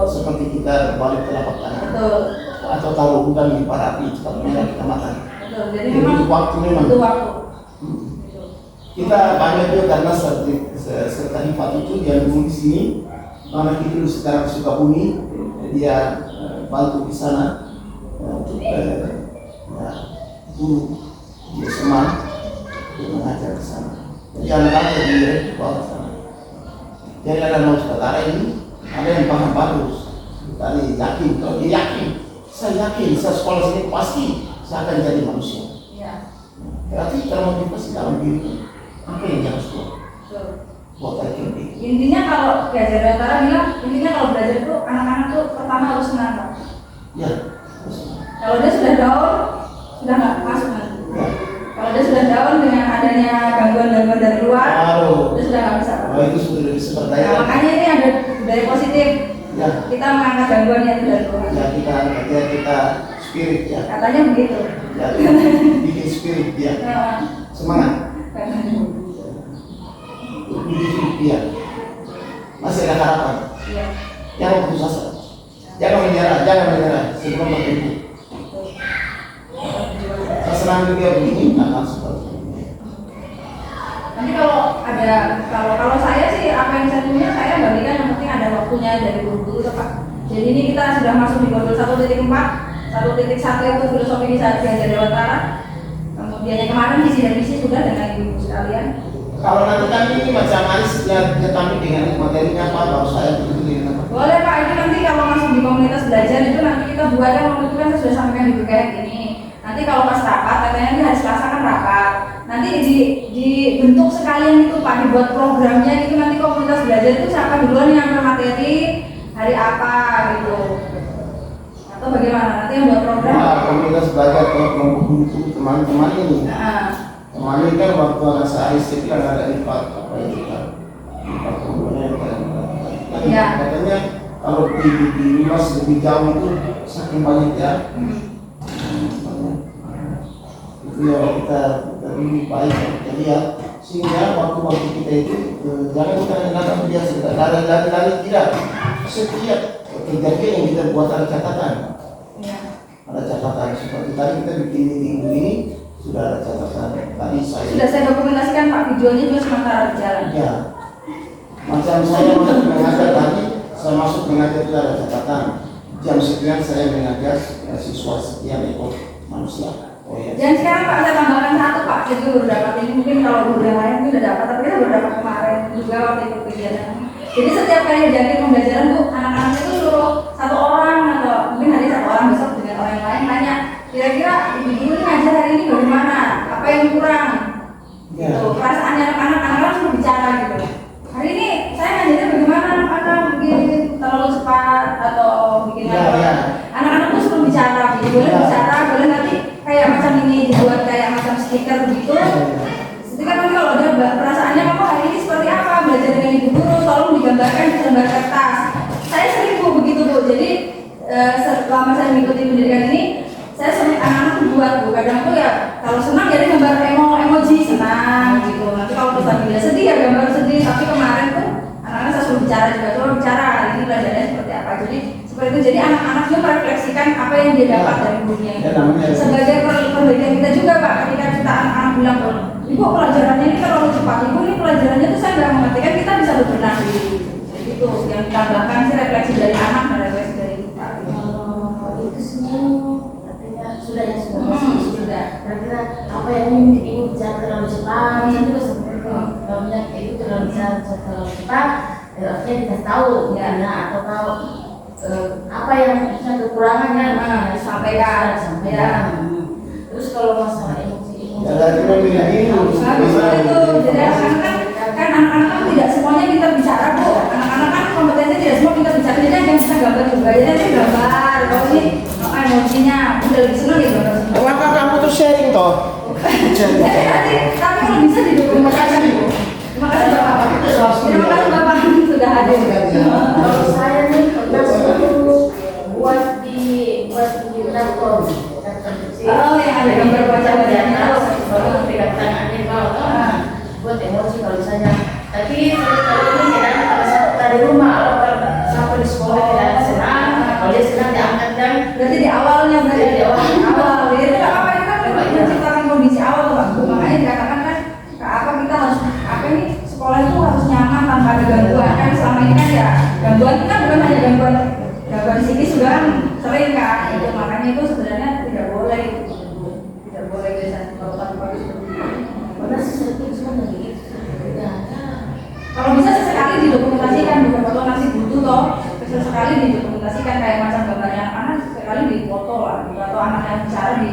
seperti kita balik ke lapak tangan. Betul. Atau taruh udang di parapi cepat merah kita makan. Betul. Jadi memang waktu memang. butuh waktu. Kita banyak juga karena serta Hifat itu dia dulu di sini, mana kita sekarang Sukabumi, dia bantu di sana untuk itu dia semangat untuk mengajar ke sana. Jadi anak-anak di bawah sana. Jadi ada Nusantara ini ada yang paham bagus, tadi yakin, kalau dia yakin, saya yakin saya sekolah sini pasti saya akan jadi manusia. Iya. Berarti kalau motivasi dalam diri apa yang harus buat? Buat akhir ini. Intinya kalau belajar Utara bilang, intinya kalau belajar itu anak-anak tuh pertama harus senang Pak. Ya. Kalau dia sudah down, sudah nggak masuk nanti. Ya. Kalau dia sudah down dengan adanya gangguan-gangguan dari luar, Baru. dia sudah nggak bisa. Oh itu sudah disebut Nah, daya. makanya ini ada dari positif. Ya. Kita mengangkat gangguannya itu dari luar. Ya kita spirit ya. Katanya begitu. Ya bikin spirit dia. Nah, Semangat. Iya. Masih ada harapan. Iya. Jangan putus asa. Jangan menyerah sebelum berhenti. Saya senang juga begini, akan seperti ini. Nanti kalau saya sih apa yang saya punya saya bagikan yang penting ada waktunya dari guru-guru Pak. Jadi ini kita sudah masuk di modul 1.4 1.1 itu filosofi bisa belajar lewat cara. Kemudian yang kemarin visi dan misi sudah dengan ibu sekalian. Kalau nanti kami ini macam Aris ya kami dengan materinya apa, kalau saya begitu apa? Boleh Pak, itu nanti kalau masuk di komunitas belajar itu nanti kita buat yang waktu itu kan saya sudah sampaikan di kayak gini. Nanti kalau pas rapat, katanya di hari Selasa kan rapat. Nanti dibentuk sekalian itu Pak, dibuat programnya gitu. Nanti komunitas belajar itu siapa duluan yang ambil materi hari apa gitu. Atau bagaimana? Nanti yang buat program. Nah, komunitas belajar kalau kelompok buku teman-teman ini. Nah, Kemarin kan waktu anak saya itu kan ada IPAT apa itu kan, IPAT komponen kan. Ya. Katanya kalau di luas lebih jauh itu saking banyak ya. Itu ya kita lebih baik. Jadi ya sehingga waktu kita itu jangan kita nggak biasa kita lari tidak. Setiap kejadian yang kita buat ada catatan. ya. Ada catatan seperti tadi kita bikin minggu ini. Sudah ada catatan tadi Sudah saya dokumentasikan Pak, videonya juga sementara berjalan. ya macam saya masuk mengajar tadi, saya masuk mengajar itu ada catatan jam sekian saya mengajar siswa sekian ekor manusia. Oh ya. Dan sekarang Pak saya tambahkan satu Pak, saya juga baru dapat ini, mungkin kalau guru yang lain itu udah dapat, tapi kita baru dapat kemarin juga waktu ikut kegiatan. Jadi setiap kali jadi pembelajaran tuh anak-anak itu suruh satu orang atau mungkin hari satu orang, besok dengan orang yang lain tanya, kira-kira ibu guru ini ngajar hari ini bagaimana? Apa yang kurang? Ya. Gitu. Perasaannya anak-anak suruh bicara gitu. Hari ini saya ngajarnya bagaimana anak-anak bikin terlalu cepat atau bikin Ya, apa? ya. Anak-anak tuh suruh bicara, gitu. Boleh Ya. bicara, boleh nanti kayak macam ini dibuat kayak macam stiker begitu. Stiker nanti kalau ada perasaannya kamu hari ini seperti apa, belajar dengan ibu guru, tolong digambarkan di lembar kertas. Saya sering Bu begitu Bu. Jadi selama saya mengikuti pendidikan ini, saya sering anak-anak tuh buat Bu. Kadang tuh ya kalau senang jadi gambar emoji senang gitu. Nanti kalau pas lagi dia sedih ya gambar sedih. Tapi kemarin tuh anak-anak saya suruh bicara juga, suruh bicara hari ini belajarnya seperti apa. Jadi seperti itu. Jadi anak-anak juga merefleksikan apa yang dia dapat dari gurunya. Ya, namanya. Sebagai perbaikan kita juga Pak, ketika kita anak-anak bilang Ibu pelajarannya ini terlalu cepat, Ibu ini pelajarannya tuh saya nggak mengerti, kan kita bisa berbenah diri. Itu yang ditambahkan sih refleksi dari anak dan refleksi dari kita. Kalau itu semua artinya sudah ya sudah Sudah. kira-kira apa yang ini bicara terlalu cepat itu juga seperti itu. Kalau bilang itu terlalu cepat artinya kita tahu Ya. ya atau tahu apa yang bisa kekurangannya Sampaikan. terus kalau masalah emosi Ya, dari memilih ini Bagus itu. Jadi anak-anak kan anak-anak kan tidak semuanya kita bicara Bu. Anak-anak kan kompetensi tidak semua kita bicara. Jadi ada yang bisa gambar juga. Jadi nanti gambar. Kalau ini emosinya udah lebih senang ya gambar. Kenapa kamu tuh sharing toh? Tapi kalau bisa didokumentasikan Bu. Terima kasih Bapak. Terima kasih Bapak sudah hadir. kalau saya nih pernah suruh buat di platform Oh yang ada gambar wajah-wajahnya. pegang tangannya kalau buat emosi kalau misalnya tapi kalau ini tidak kalau dari rumah kalau sampai di sekolah tidak senang kalau dia senang diangkat dan Berarti di awalnya berarti di awal. Jadi itu nggak apa-apa itu kan menciptakan kondisi awal tuh Pak. Makanya dikatakan kan apa kita harus apa ini sekolah itu harus nyaman tanpa ada gangguan kan selama ini kan ya gangguan kita bukan hanya gangguan psikis juga kan sering kan itu makanya itu sebenarnya tidak boleh biasanya kalau pagi-pagi seperti itu. pernah sesuatu cuma lagi Kalau bisa sesekali didokumentasikan bukan kalau nasi butuh toh sesekali didokumentasikan kayak macam gambarnya anak sesekali difoto lah gitu. Atau anak yang bicara di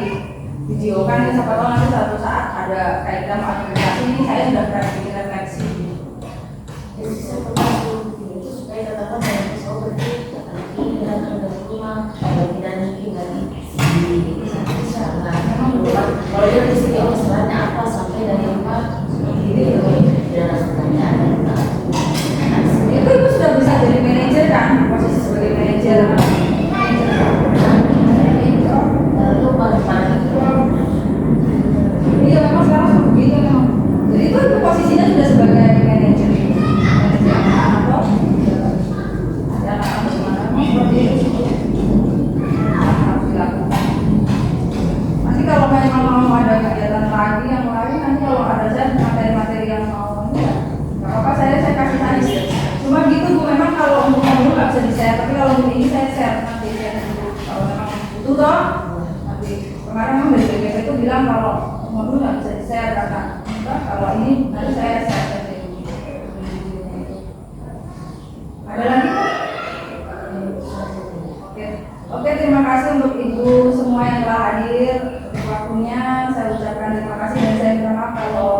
videokan ya, siapa tahu nanti suatu saat ada kayak kita mau aplikasi ini saya sudah pernah bikin refleksi. jadi saya pernah itu supaya katakan saya bisa berarti lagi dan ada rumah kalau tidak mungkin lagi bisa lah memang kalau dia di sini masalahnya apa sampai dari apa seperti ini tidak ada pertanyaan Itu ibu sudah bisa jadi manajer kan posisi sebagai manajer. lalu pada Iya memang sekarang begitu memang. Jadi itu posisinya modul nggak bisa di-share karena kalau ini nanti saya share aja dulu. Ada lagi? Oke, terima kasih untuk ibu semua yang telah hadir untuk waktunya. Saya ucapkan terima kasih dan saya minta maaf kalau